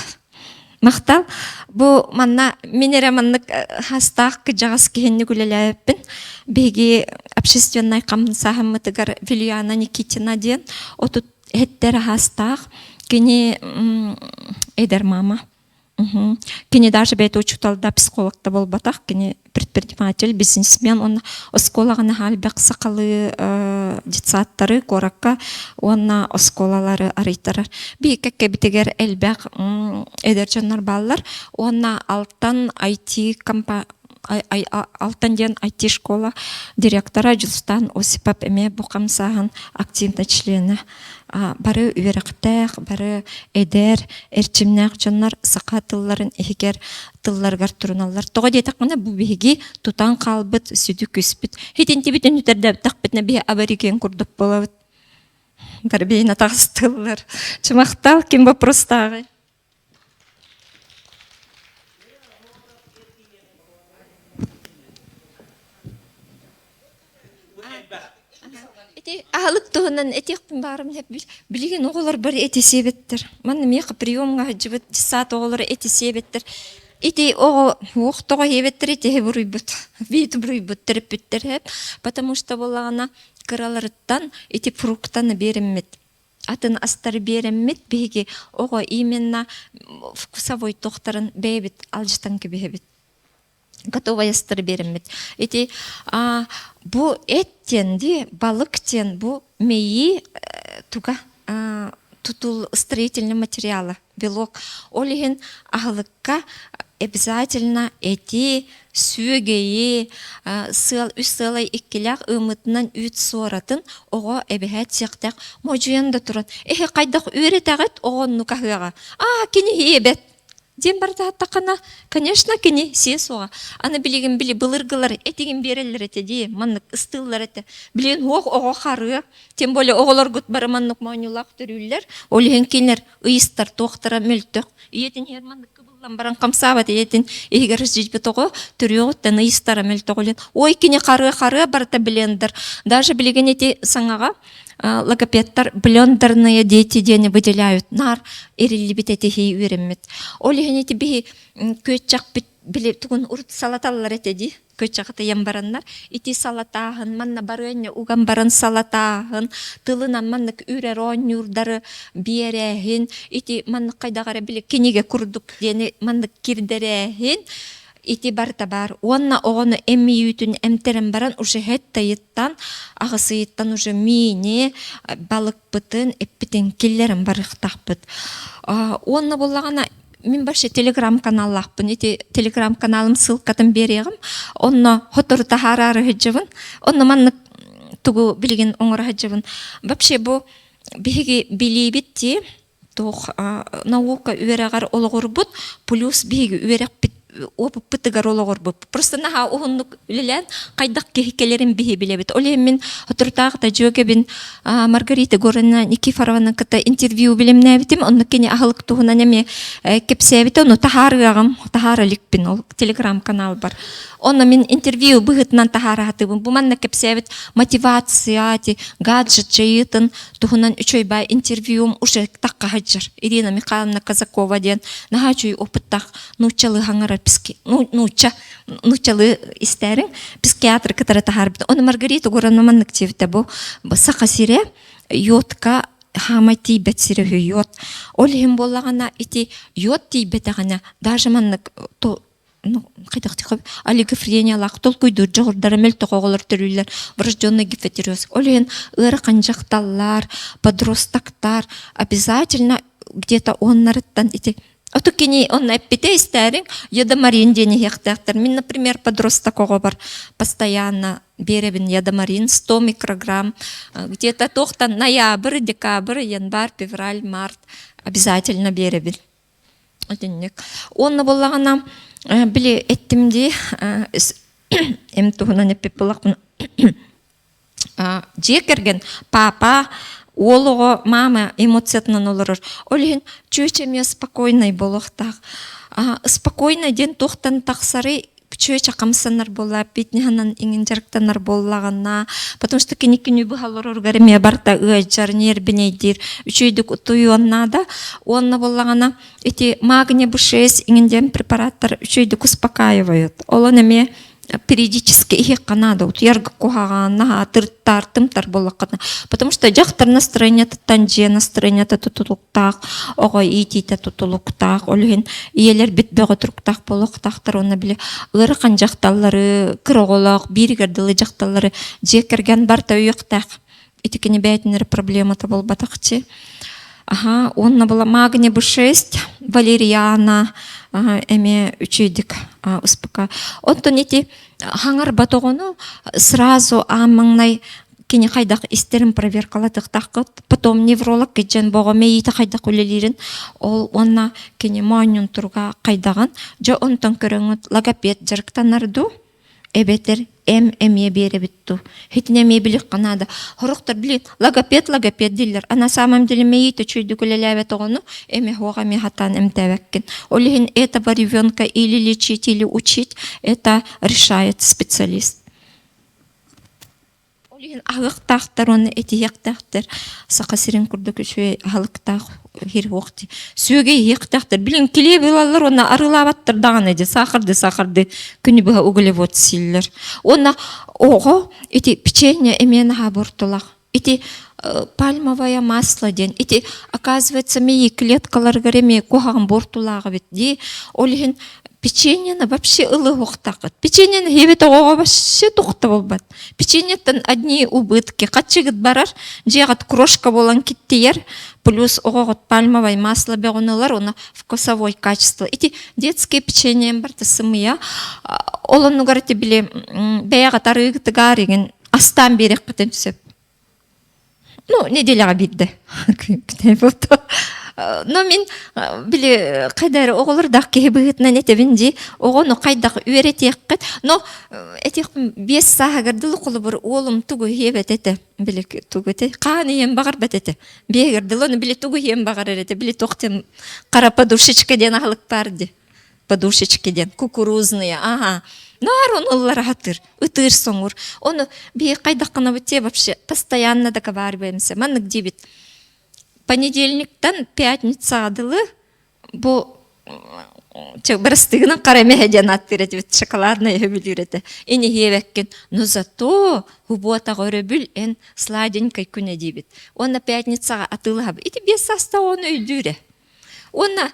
Speaker 1: Мақтал, бұл манна, менері маннық хастақ жағас кехенні күлеләйіппін. Беге общественной қамсағымытығар Вильяна Никитина ден, отут әттері хастақ, кені эдер мама. Кені даже бәйті учуталда психологта бол батақ, кені предприниматель, бизнесмен, он осколагана халбак сакалы детсаттары коракка, онна осколалары арыйтарар. Би кекке битегер элбак эдерчаннар баллар, онна алтан IT алтан ден IT школа директора Жустан Осипов эме бухамсахан активно члены. Бары үверектәк, бары эдер, эрчимнәк чоннар сака тылларын эхигер тылларгар туруналар. Тога детак мына бу биги тутан калбыт, сүдү күспүт. Хитин тибитен үтердә такбытна би абариген курдук болабыт. Бары бейна тагыс тыллар. Чымактал ким вопростагы? Ахалык туһунан этиктин баарым хеп билген оголор бар эти себеттер. Манны меха приемга жыбыт саат оголор эти себеттер. Эти ого оқтого хебеттер эти буруйбут. Бит буруйбут терпиттер хеп, потому что болагана кыраларыттан эти фруктаны береммет. Атын астар береммет беги ого именно вкусовой тохтарын бебит алжытан кебебит. Готовая астар береммет. Эти бу эттен ди балыктен бу мейи туга тутул строительный материалы белок олиген ахлыкка обязательно эти сүйгеи сыл үсылай иккелак ымытынан үт соратын ого эбехет сектак можуянда турат эхе кайдак үйретагат огонну кахыга кини ебет дем барда тақана, конечно, кини сесуа. Ана билеген били былыргылар, этеген берелер этеди, маннык ыстыллар эте. Билеген ого хары, тем более оголор гут бары маннык маунюлак төрүллер, олеген кинер ыйыстар тоқтара мөлтөк. Иетин хер маннык кыбыллан баран камсабат, иетин эгер жижбет ого төрүгөттен ыйыстара мөлтөк олен. Ой кини хары барта билендер. Даже билеген эти саңага логопедтар блендерные дети дени выделяют нар эрилибит этихи үйремет. Олигенети би көчак биле тугун урт салаталлар этеди. Көчакта ямбараннар ити салатаһын манна барыны уган баран салатаһын тылынан маннык үрер онюрдары биереһин ити маннык кайдагара биле киниге курдук дени маннык кирдереһин ити барта бар. Онна огону эмми үтүн эмтерен баран уже хеттайыттан агысыйыттан уже мини балык бытын эппитен киллерин барыктакпыт. Онна боллагана мен башы телеграм-каналлақпын. Ити телеграм-каналым ссылкатын берегім. Онна хотор тахарары хыджыбын. Онна маннык тугу билген оңыр хыджыбын. Вообще бу биги билибитти тух наука үверагар ологорбут плюс биги үверак опып бытыгар ологорбут. Просто наха ухуннук үлелен кайдак кехикелерин биги билебит. Оле мен хотуртагда жөгебин Маргарита Горина Никифоровна ката интервью билемнебитим. Онны кене ахылык тугуна неме кепсебит. Ону тахараликпин ол телеграм-канал бар. Онны мен интервью быгытнан тахаратыбын. Бу манна кепсебит мотивация, гаджет жайытын тугунан үчөйбай интервьюм уже такка хаджар. Ирина Михайловна Казакова ден нахачуй опыттак нучалы хаңара писки нучалы истерин психиатр катара тахарбит. Оны Маргарита Горина маннык тевте бу сакасире йотка хама тибет сире йот. Олхим боллагана ити йот тибетагана даже маннык то кайдак олигофрения лак толкуйду жогордары мөлтөгөглөр төрүлөр врожденный гипотиреоз. Олен ыры канжакталлар, подростактар обязательно где-то оннарыттан ити отукини он эппите истерин ядомарин дени хектактар. Мен, например, подросток ого бар постоянно беребин ядомарин 100 микрограмм. Где-то тохтан ноябрь, декабрь, январь, февраль, март обязательно беребин. Онны боллагана биле эттимди эм тугунан эппеп болакмын. Жекерген папа олого мама эмоциятынан олорор. Олен чөчеме спокойный болохтак. Спокойно ден тохтан таксары чөче камсанар болла, битнеханан иңин жарктанар боллагана, потому что кеникини бухалорор гареме барта ыжар нербинейдир, үчөйдүк утуюаннада, онна боллагана эти магния B6 иңинден препараттар үчөйдүк успокаивают. Олонеме периодически их канада вот ярго кухагана тырттар тымтар болакана, потому что жактар настроение танже настроение тутулуктак ого итите тутулуктак олген иелер битбего туруктак болуктактар оны биле ылыры канжакталлары кыроголок биригердылы жакталлары жекерген барта уюктак итикени бәйтинер проблемата болбатакчы. Ага, онна была магния B6, валериана, эме учидик успока. Он то нети хангар батогону сразу амаңнай кини хайдак истерин проверкаладык такыт. Потом невролог кеджен бого мейите хайдак үлелерин ол онна кини майнун турга кайдаган. Жо онтон көрөңөт логопед жарыктанарду. Эбетер эмие бере битту. Хитине мебилик канада. Хоруктар билин логопед дилер. А на самом деле мейите чуйду кулеляве тогону эме хуага ми хатан эмтевеккен. Олихин этого ребенка или лечить, или учить, это решает специалист. Олихин агыктактар оны эти яктактар сакасирин курдук үшү халыктак хир вакти. Сөге яктактар билин келе балалар оны арылабаттыр даган эди сахарды күнү буга углевод силлер. Оны ого эти печенье эмени хабортулак. Эти пальмовое масло ден. Эти оказывается меи клеткалар гареме кухаган бортулагы бит ди. Олихин печенье вообще ылы хоқтақыт. Печенье хебет оғаға вообще тоқта болбат. Печеньеттен одни убытки. Қатшығыт барар, жеғат крошка болан киттейер, плюс оғағыт пальмовое масло беғынылар, оны вкусовой качество. Эти детские печенье барты сымыя. Оланну гарыты біле бәяғат арығыты гарыген астан берек қытын түсіп. Ну, неделяға бидді. Но мен биле кайдар оголордак кебигитне нетебинди огону кайдак үйретеккет. Но этих 5 саагырдылы кулу бир олум тугу хебет эте биле тугуте каны ем багар бетете бегердылы биле тугу ем багар эрете биле токтем кара подушечкеден алык барды подушечкеден кукурузные ага нар онлар хатыр ытыр соңур оны бе кайдакына бите вообще постоянно договариваемся манык дебит. Понедельниктан пятница адылы бу бирстыгынан карамеден аттырет бит шоколадный хөбүлүрете. Эни хебеккен, но зато хубота горөбүл эн сладенькой күнө дебит. Онна пятницага атылабы. Ити 5 саста оны үйдүре. Онна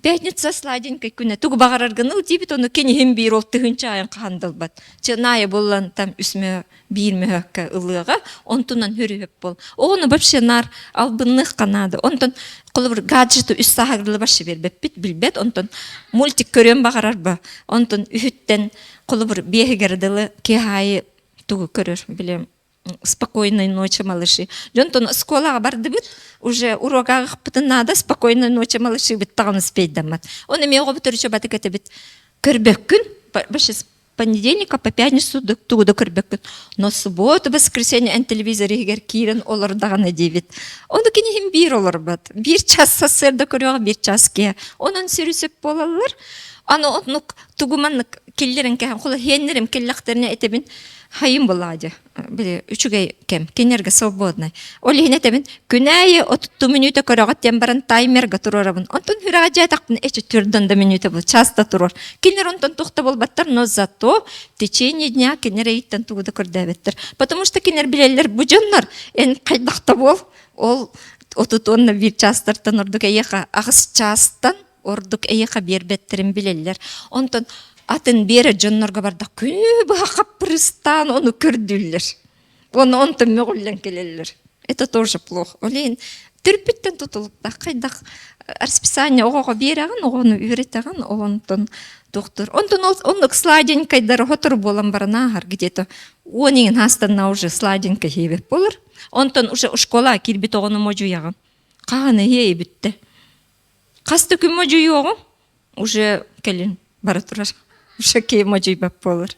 Speaker 1: пятница сладенькой күнө тугу багараргыныл дебит оны кенехим бир ол тыгынча айын кандылбат. Чынайы боллан там үсмө бир мөһөккө ылыга онтунан хүрүп бол. Оны вообще нар албынных канады. Онтон колбур гаджету үс сагырлы башы бербеп бит билбет. Онтон мультик көрөм багарарбы. Онтон үһүттен колбур бегердылы кехайы тугу көрөр билем. Спокойной ночи, малыши. Жонтон школага барды бит, уже урокага бытын надо спокойной ночи, малыши бит тагын спеть дамат. Он имео бутырчо батыкете бит көрбөк күн, башы с понедельника по пятницу тугу до көрбөк күн. Но субботу, воскресенье эн телевизор егер кирен олар даганы дебит. Ону кенехим бир олар бат. 1 час сасырда көрөга 1 час ке. Онун сүрүсөп болалар. Аны онук тугуманнык келлерин ке, кула хеннерим келлактерине этебин. Хайым болады. Биле үчүгей кем кенерге свободный. Олихине тебин күнәйе 30 минута көрөгөт тембаран таймерге турорабын. Онтон хүрага жайтакпын эче түрдөн да минута бул часто турор. Кенер онтон тукта болбаттар, но зато в течение дня кенер эйттен тугуда көрдөбөттөр. Потому что кенер билелер бужоннор эн кайдакта бол ол 31 частартан ордук эйха агыс частан ордук эйха бербеттерин билелер. Онтон атын бере жоннорга барда күбө капырыстан оны көрдүлөр. Оны онтон мөгүллен келелер. Это тоже плохо. Олен терпиттен тутулукта кайдак расписание ого береген, огону үйретеген, онтон доктор. Онтон ондук сладенькайдар хотур болам барнагар где-то. Онин астана уже сладенькай хебеп болор. Онтон уже школа кирбит огону можуяган. Каны хейбитте. Касты күн можуйогу уже келин бара турар. Уже кей можуйбап болор.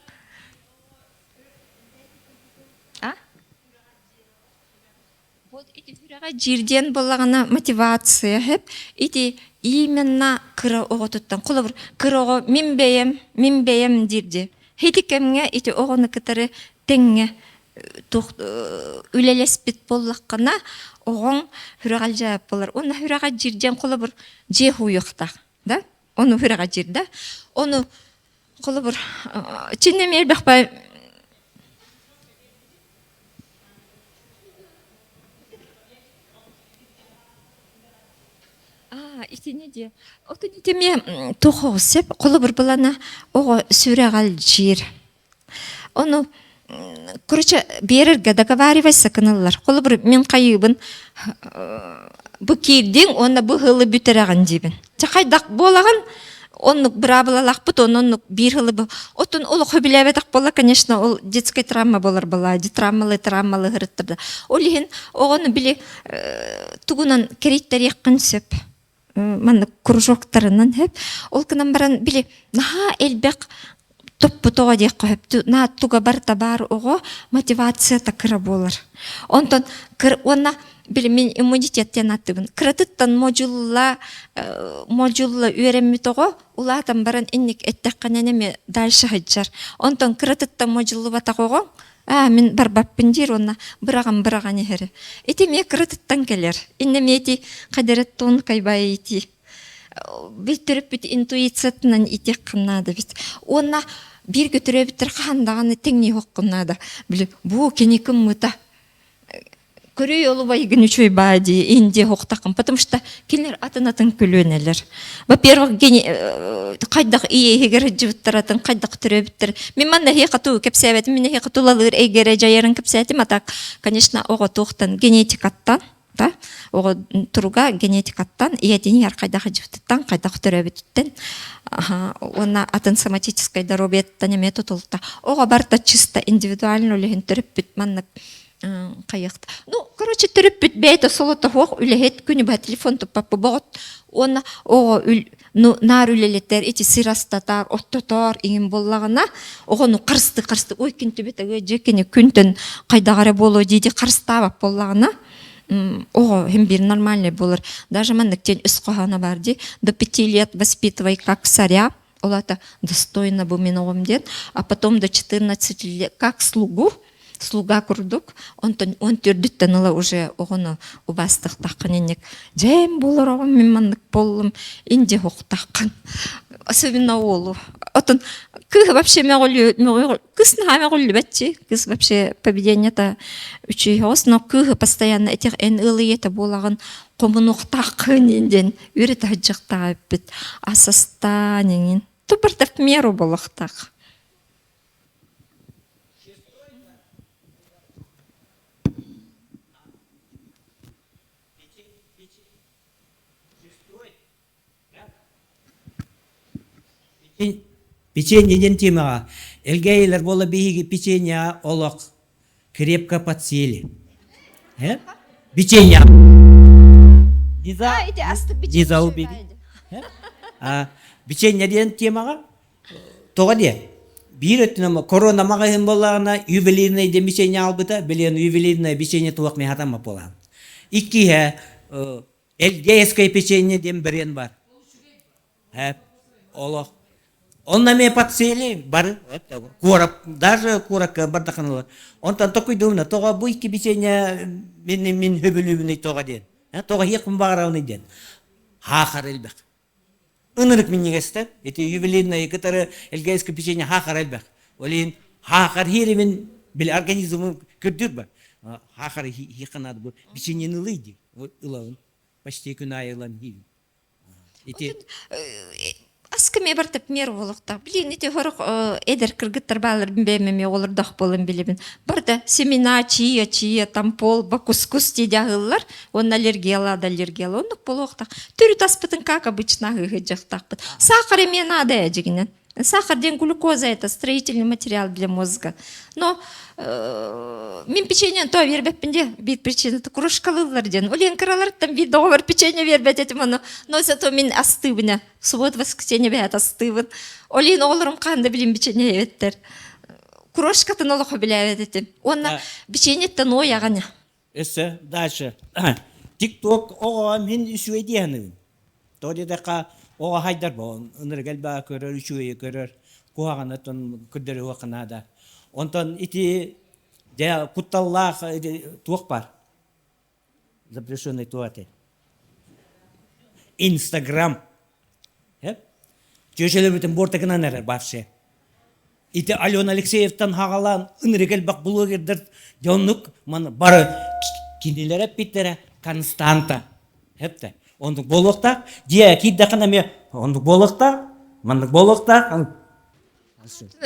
Speaker 1: Вот эти фирага жирден боллагана мотивация хеп. Эти именно кыра оготуттан кулабыр кырого минбеем дирди. Хетикемге эти огону кытары теңге үлелеспит боллаккана огон хүрагал жаап болор. Оны хүрага жирден кулабыр же хуюктак, да? Оны хүрага жирда. Оны Холобур чинемер бахпай итинеде. Отунитеме тухосеп холобур балана ого сүрегал жир. Onu короче берерге договаривайся каналлар. Холобур мен кайыбын бу кирдин онна бу хылы бүтераган дибин. Чакайдак болаган он брабалалакпыт, он бир хылы отун ол хөбилебетак бола, конечно, ол детская травма болар бала, травмалы гырыттырда. Ол ehen огону биле тугунан кериттер яккан сөп. Мана кружоктарынан хеп ол кынан баран биле наха элбек топпутога дек коюпту на туга бар табар ого мотивация такыра болар. Онтон онна биле мен иммунитеттен аттыбын. Кратыттан модулла үйренмитого улатан баран инник эттекканеме дальше хаджар. Онтон кратыттан модуллу батагого мен барбаппын дир онна быраган ехере. Эти ме кратыттан келер. Иннемети кадереттон кайбай ити. Биттереп бит интуициятынан итек кыннады бит. Онна бир көтөрө биттер кандаганы теңни хоккуннада. Биле бу кениким мыта. Көрөй олубай гүнүчөй бади инде хоктакын, потому что кинер атын күлөнелер. Во-первых, кайдак егер жыттыратын кайдак төрөбүттер. Мен мана хекату кепсебет, мен хекатулалыр эгере жайырын кепсетим атак, конечно, ого токтан генетикаттан, да? Ого туруга генетикаттан, иедини яр кайдак жыттыттан, кайдак төрөбүттен. Она атын соматическое здоровье таня тутулта. Ого барта чисто индивидуально леген төрөппүт манна кайыкты. Ну, короче, төрөп бүт бейті солота хоқ үлехет күні ба телефон тұппапы бағыт. Оны нар үлелеттер, эти сырастатар, оттотар, еңін боллағына, оғыны қарсты, ой күнті бетігі жекені күнтін қайдағары болу дейді қарстабап боллағына, оғы hem bir нормальный болыр. Даже мәніктен үс қоғана бар де, до 5 лет воспитывай как царя, олата достойно бұл мен оғым ден, а потом до 14 лет как слуга курдук, он түрдіттен ұла уже оғыны убастық таққаненек. Жайым болыр оғым мен маннық болым, инде хоқ таққан. Особенно олу. Отын, кығы вообще кыз нағаме ғолі бәтчі, кыз вообще поведение-то үші хоғыз, но кығы постоянно этих эн ылы еті болағын қомынуқ таққын енден үйреті ғыджықтағы бет асастан еңін. Тупырды в меру болықтақ.
Speaker 2: Печеньеден темаға. Элгейлер бола бейгі печенья олық крепко подсели. Печенья. Диза убили. Печеньеден темаға. Тоға де. Bir ötünüm korona mağayın bolağına ювелирный de печенья албыта. Білен ювелирный печенья туақ мен атамап болағын. Икки элгейское печенье дем бірен бар. Олық. Он на меня подсели, даже курак бардаханула. Он там такой думал, тога буйки печенье min höbülübünü toga den. Toga hekun bağıravını den. Хахар элбек. Ынырык min негестер, эти ювелирные, которые эльгайское печенье хахар элбек. Олин хахар херемин бил организмы күрдүр бар. Хахар хеканады bu печенье нылыйды. Илавын. Почти күн айылан хивин. Эти
Speaker 1: Аскаме бартып мер болуқта. Блин, эти хорық эдер кыргыттар балыр бемеме олар дақ болын билебин. Барда семена, чия, там пол, кускус тедягылар, он аллергияла. Ондық болуқта. Түрі таспытын как обычно гыгы жақтақпыт. Сахар еме надо әжігінен. Сахар ден глюкоза это строительный материал для мозга. Но мен печенье то вербеппин де, бит причина то кружкалылар ден. Олен кралар там бит договор печенье вербет этим оно. Но зато мен остывыня. В субботу воскресенье бет остывын. Олен оларым қанды білем печенье еттер. Кружкатын олықы біләвет етім. Онна печенье-тен ояғаны.
Speaker 2: Эссе, дальше. Тик-ток оға мен үшуе дейіні. Тоды дека оға хайдар бол. Оныр гәлбә көрір, үшуе көрір. Куағаны тон күрдері уақынада. Онтан ити де кутталлах туақ бар. Запрещенный туаты. Инстаграм. Чөшелер бүтін бортакынан әрір бавше. Ити Алена Алексеевтан хағалан ынырегел бақ блогердер жонлук мана бары кинилер эппиттере константа. Хепте. Ондук болуктак, жия киддакана ме ондук болуктак, мандык болуктак.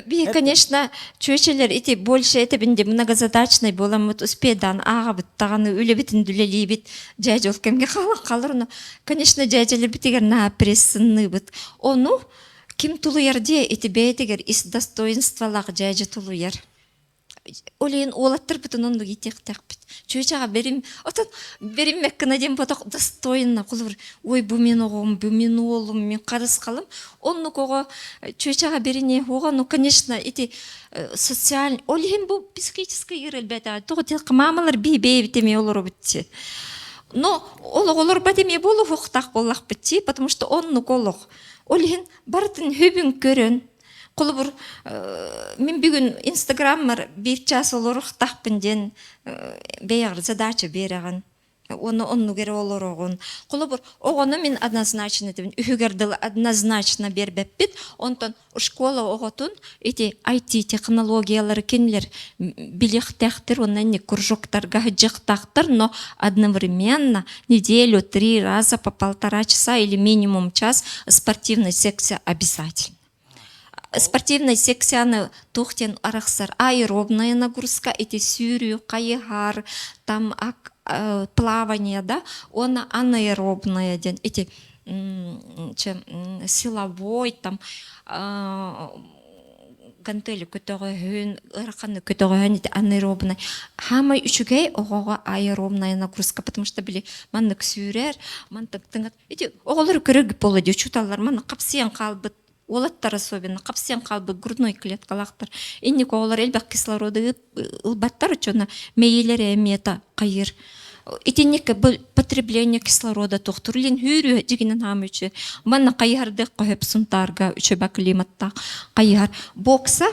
Speaker 1: Би, конечно, чөчелер ити больше это бинде многозадачный боламыт успедан ага бит таганы үле битин дүлели бит жайжол кемге калыр, но конечно жайжелер битигер на прессынны бит. Ону ким тулуяр де ити бейтигер из достоинствалак жайжы тулуяр. Олейин олаттыр битин онду гитектек бит. Чөчага берим меккана дем поток достойно кулур. Ой бу мен огом, бу мен олум, мен карыс калым. Онну кого чөчага берине ого, ну конечно ити социальный олейин бу психический ирелбета. Того тел мамалар битеме олор битти. Но олор битеме болу хоктак боллак битти, потому что онну колох. Олейин бартын хөбүн көрөн. Кулубур мен бүгүн инстаграммар бир час олорук тахпынден беягыр задача береген. Онну кере олорогун. Кулубур огону мен однозначно дебин. Үгөрдүл однозначно бербеппит. Онтон школа оготун эти IT технологиялары кенлер билектехтер, онан не кружоктарга жыктактыр, но одновременно неделю 3 раза по 1,5 часа или минимум час спортивная секция обязательно. Спортивная секцияны тухтен арахсар аэробная нагрузка, эти сюрю, кайгар, там плавание, да, он анаэробная день, эти силовой, там гантели көтөгөн, ыраканы көтөгөн, эти анаэробная. Хамай үчүгей огого аэробная нагрузка, потому что били маннык сюрер, мантык тыңат. Эти оголор көрөг болду, чуталар маны капсыян калбыт. Олаттар особенно капсен калбы грудной клеткалактар. Инни коолар элбак кислороды ылбаттар учона мейлер эмета кайыр. Итинник потребление кислорода тохтурлин хүрү дигинен хамычы. Манна кайырды коеп сунтарга үчөбө климатта кайыр. Бокса,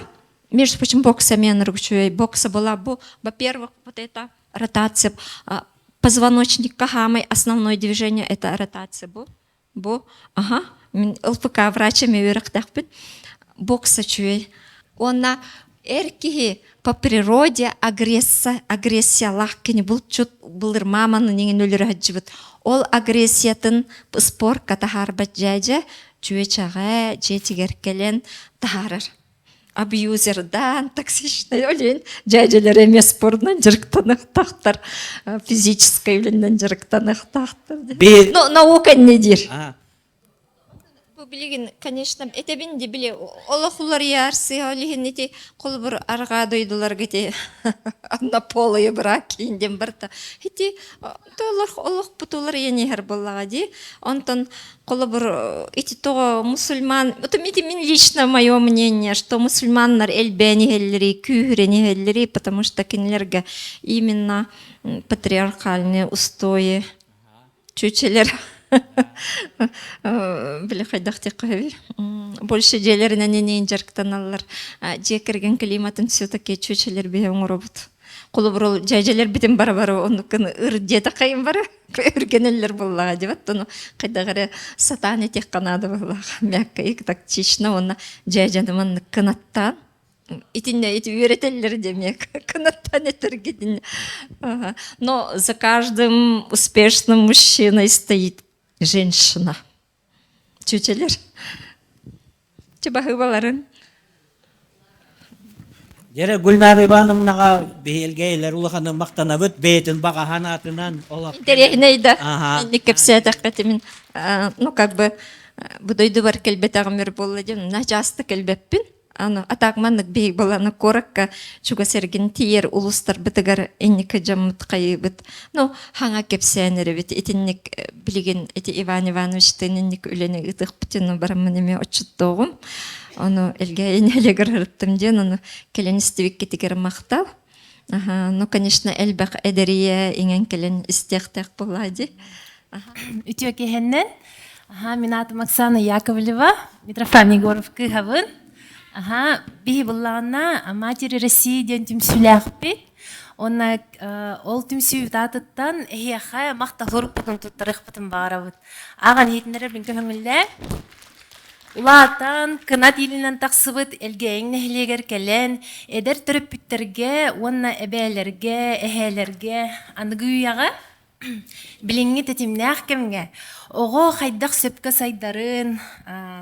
Speaker 1: между прочим, бокса мен ручуй. Бокса была во-первых, вот это ротация позвоночника хамай, основное движение это ротация ага. Мен ЛПК врачами үйректекпін. Бокса чуй. Она эркихи по природе агрессия лахкини бұл чут бұлдыр маманы неген өлірі хаджыбыт. Ол агрессиятын спор катахарбат жайжа чуй чаға жетігер келен тахарыр. Абьюзердан, токсичный олень, жайжалар емес спордан жырықтанық тақтар, физической өленден жырықтанық тақтар. Но наука не дир. Билигин, конечно, это бинди били олохулар ярсы, олихин эти колбур арга дойдулар гете на полые браки индем барта. Эти олох путулар янихер боллага ди. Онтон колбур эти то мусульман. Это мен лично мое мнение, что мусульманнар элбени хеллери, кюрени хеллери, потому что кинлерга именно патриархальные устои чучелер. Биле хайдахты кави. Больше жерлеринен энен жарктаналар. Жекерген климатын все-таки чучелер бең робот. Колуброл жайжелер битен бар-бар онукын ырдета кайын бар. Үргенелер боллага деп аттыны кайдагары сатан этек канады боллага. Мякка ик тактично онна жайжанымын кынаттан. Итинне эти үйрөтелер демек. Кынаттан этергедин. Но за каждым успешным мужчиной стоит женщина. Чучелер. Чебахыбаларын.
Speaker 2: Жere Гүлнар Ивановнаға бейлгейлер улаханы мақтанабыт бейтін баға ханатынан олақ.
Speaker 1: Интереснейді. Не кепсе таққатымен. Ну, как бы, бұдойды бар келбет ағымыр болы дем. На жасты келбеппін. Атағманық бейг боланы коракка чуга серген тиер улустар бітігар энника жаммыт қайыбыт. Ну, хаңа кепсенері бит. Етіннік білген Иван Ивановичтен энник үлені ұтық бітіну барамынеме очыттоғым. Onu элегер рыттым ден, onu келеністівік кетігер мақтал. Ну, конечно, элбақ әдерие еңен келен істектек болады.
Speaker 3: Үтіо кехеннен, мен атым Оксана Яковлева, Митрофан Егоров кыхавын. Бихи боллағына матери России ден түмсіләқ бет. Оны ол түмсіліп татыттан әйяқа мақталыр бұтын тұттарық бұтын бағара бұд. Аған етіндері білін көңілі Улаатан кына тилинен тақсыбыт элгейң нәхилегер келен, эдер төрөппүттерге, уонна эбээлерге, эһээлерге, аныгыяга билиңи тетимнээх кемге. Ого хайдах сөпкө сайдарын,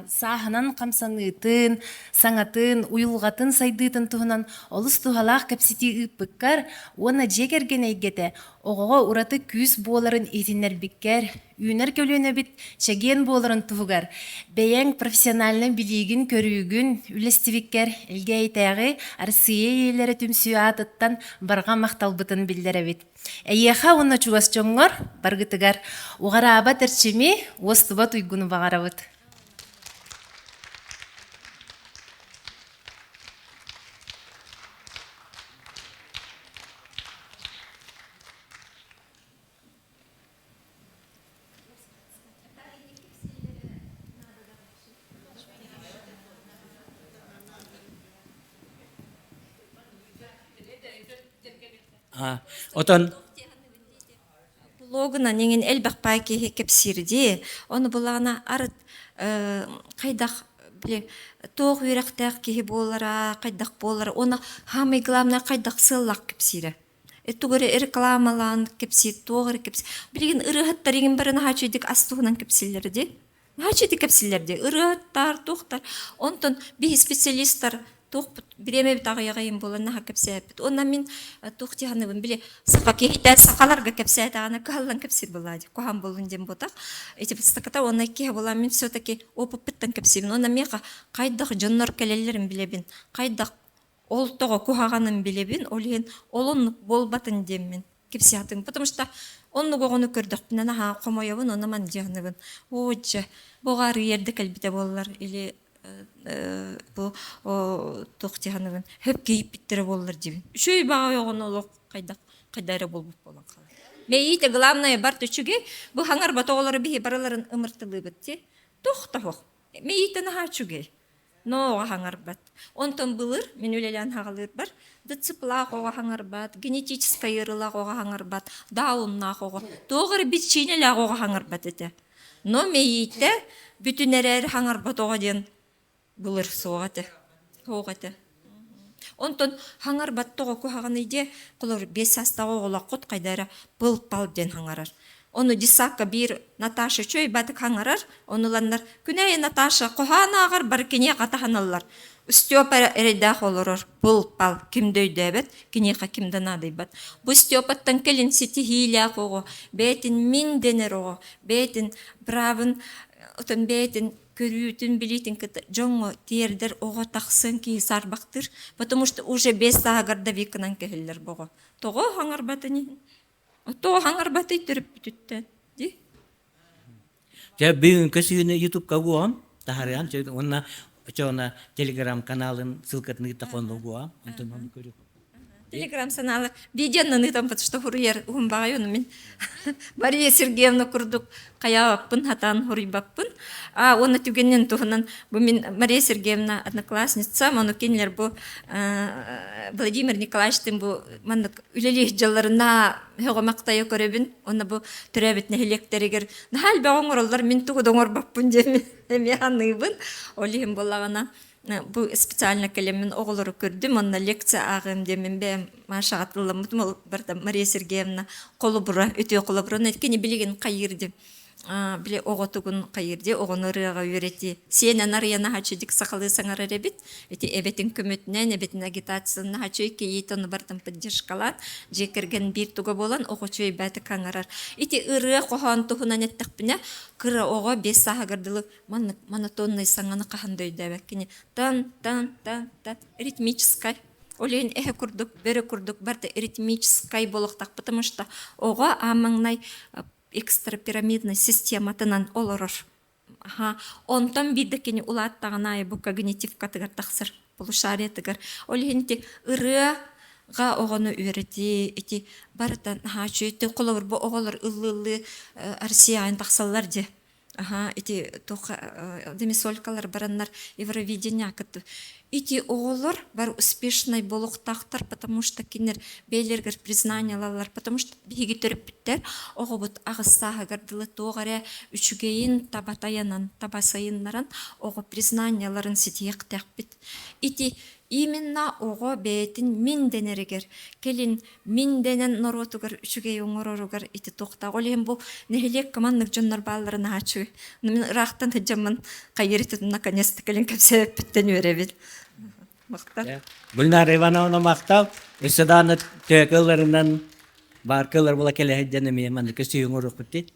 Speaker 3: саахынан камсаныытын, саңатын, уюлгатын сайдыытын туһунан олус тухалаах кепсити ыппыккар, уонна жегерген эйгете, огого ураты күс буоларын итиннербиккер, үүнер көлөнө бит чеген буоларын туһугар, бэйэң профессиональный билигин көрүүгүн үлестибиккер, элгейтээги арсые иелері түмсүаатыттан барга макталбытын билдеребит. Эйеха уонна чугас жоңгор баргытыгар, угараба терчими уостуба туйгуну багарабыт.
Speaker 2: Отон
Speaker 1: Блогына неген элбақпай кеге кепсирди, оны булағына арыт қайдақ біле тоқ үйрақтақ кеге болара, қайдақ болара, оны хамы главна қайдақ сыллақ кепсире. Этугары рекламалан кепсир, тоғыр кепсир. Білеген ырығыттар еген бірін хачудик астуғынан кепсилерді. Хачудик кепсилерді, ырығыттар, тоқтар. Онтон бей специалисттар тоқ биреме тағыяғайын боланы ха кепсиябіт. Онна мен тоқ тиханыбын біле сақа кейтен сақаларға кепсиятағаны каллан кепсир болады. Кохан болын дем ботақ. Эти стаката онна кеге бола мен все-таки опып біттен кепсирін. Онна меға қайдақ жоннор келелерін білебін. Қайдақ ол тоғы кухағанын білебін. Олеген олон болбатын деммен кепсиятын. Потому что онны гоғыны көрдіқ. Бінана ха қомойабын, онна ман жағыныбын. Ооча, бұғары ерді кәлбіте болылар. Или bu toqtihanıbın hep geyip bittire bollar dibin. Şöy bağa yoğun oluq qaydara bolbup bolan qala. Meyite главное бар төчүге bu hangar batogolары bihi baraların ымыртылы битти. Тоқта хоқ. Meyite наха чүге. Но hangar bat. Онтон былыр, мен өлелен хағалыр бар. Дыцыплақ оға hangar bat, генетическая ырылақ оға hangar bat, дауннақ оға. Тоғыры бит чейнелақ оға hangar bat ете. Но meyite bütün erer hangar bat оға ден Булыр соғаты, хоғаты. Онтон хаңар баттығы көғағаны де, құлыр 5 астағы оғыла қот қайдары бұл-палып ден хаңарар. Оны дисаққа бір Наташа чөй бәдік хаңарар, оныландар, күнәйі Наташа қоғаны ағар бар кене қатағаналар. Үстеопа әрейдақ олырыр, бұл-пал, кімдөйді әбет, кенеқа кімді надый бәд. Бұл үстеопаттан келін сеті хейлі оғы, бәйтін min денер оғы, бәйтін бравын, отын бәйтін көрүтүн билитин жоңго тердер ого таксын ки сарбактыр, потому что уже 5 саагарда викынан кехиллер бого. Того хаңарбатыни. То хаңарбаты төрүп бүтүттен. Ди.
Speaker 2: Я бүгүн көсүнө YouTube-ка гуам, тахарыан, онна чона Telegram каналын ссылкатын тақонду гуам, онтон оны көрүп.
Speaker 1: Телеграм каналы видеоны нытам, потому что хурьер умбагай мен Мария Сергеевна курдук каябаппын хатан хурибаппын. Оны түгеннен тухынан бу мен Мария Сергеевна одноклассница, мону кенлер бу Владимир Николаевичтин бу мандык үлелих жалларына хогомактай көрөбүн. Оны бу төрөбүт нехлектеригер нахал багоңороллар мен тугу доңорбаппын деми механыбын. Олихим боллагана bu специально келемін оғылыры көрдім, онна лекция ағым демін бе машағатылым, бірді Мария Сергеевна қолы бұра, өте қолы бұра, өткені білеген қайырды, біле оғытығын қайырды, оғын ұрыға өреті. Сенен арияна хачыдық сақалы саңар әребет, өте әбетін көмөтінен, әбетін агитацияны хачой кейет оны бардым поддержкалат, жекерген бір тұға болан, оғы чөй бәті қаңарар. Өте ұрыға қоған тұғынан әттіқ біні, кыра оға 5 сағырдылы монотонный саңаны қағандойды әбәккені. Тан, ритмическай. Олейін әхе күрдік, бәрі күрдік, бәрді ритмическай болықтақ, потому что оға амаңнай экстрапирамидный систематынан олырыр. Онтан бидікені улаттағына бұл когнитив катығар тақсыр, полушария тығар. Олейін те ырыға оғаны үйреті, еті бардан чөйті қолығыр бұл оғалар ұлы арсияйын тақсалар де. Эти демисолькалар бараннар Евровидение кытты. ити оголор бар успешный болохтактар, потому что кинер бейлергер признаниялалар, потому что биги төрүппүттер огобут агыссаагар дылы тогаре үчүгейин табатаянан табасайыннаран ого признанияларын ситиектекпит. Ити именно ого бетин мин денеригер келин мин денен норотугар үчүгей оңороругар ити токта олем бу нехилек команднык жоннор бааларын ачу мен рахтан хыжамын кайырытын наконец-то келин кепсеппиттен өребит мактар.
Speaker 2: Гүлнар Ивановна мактап, өсөданы төкөлөрүнөн бар кылар була келе хеджене мен маны көсү оңорок битти.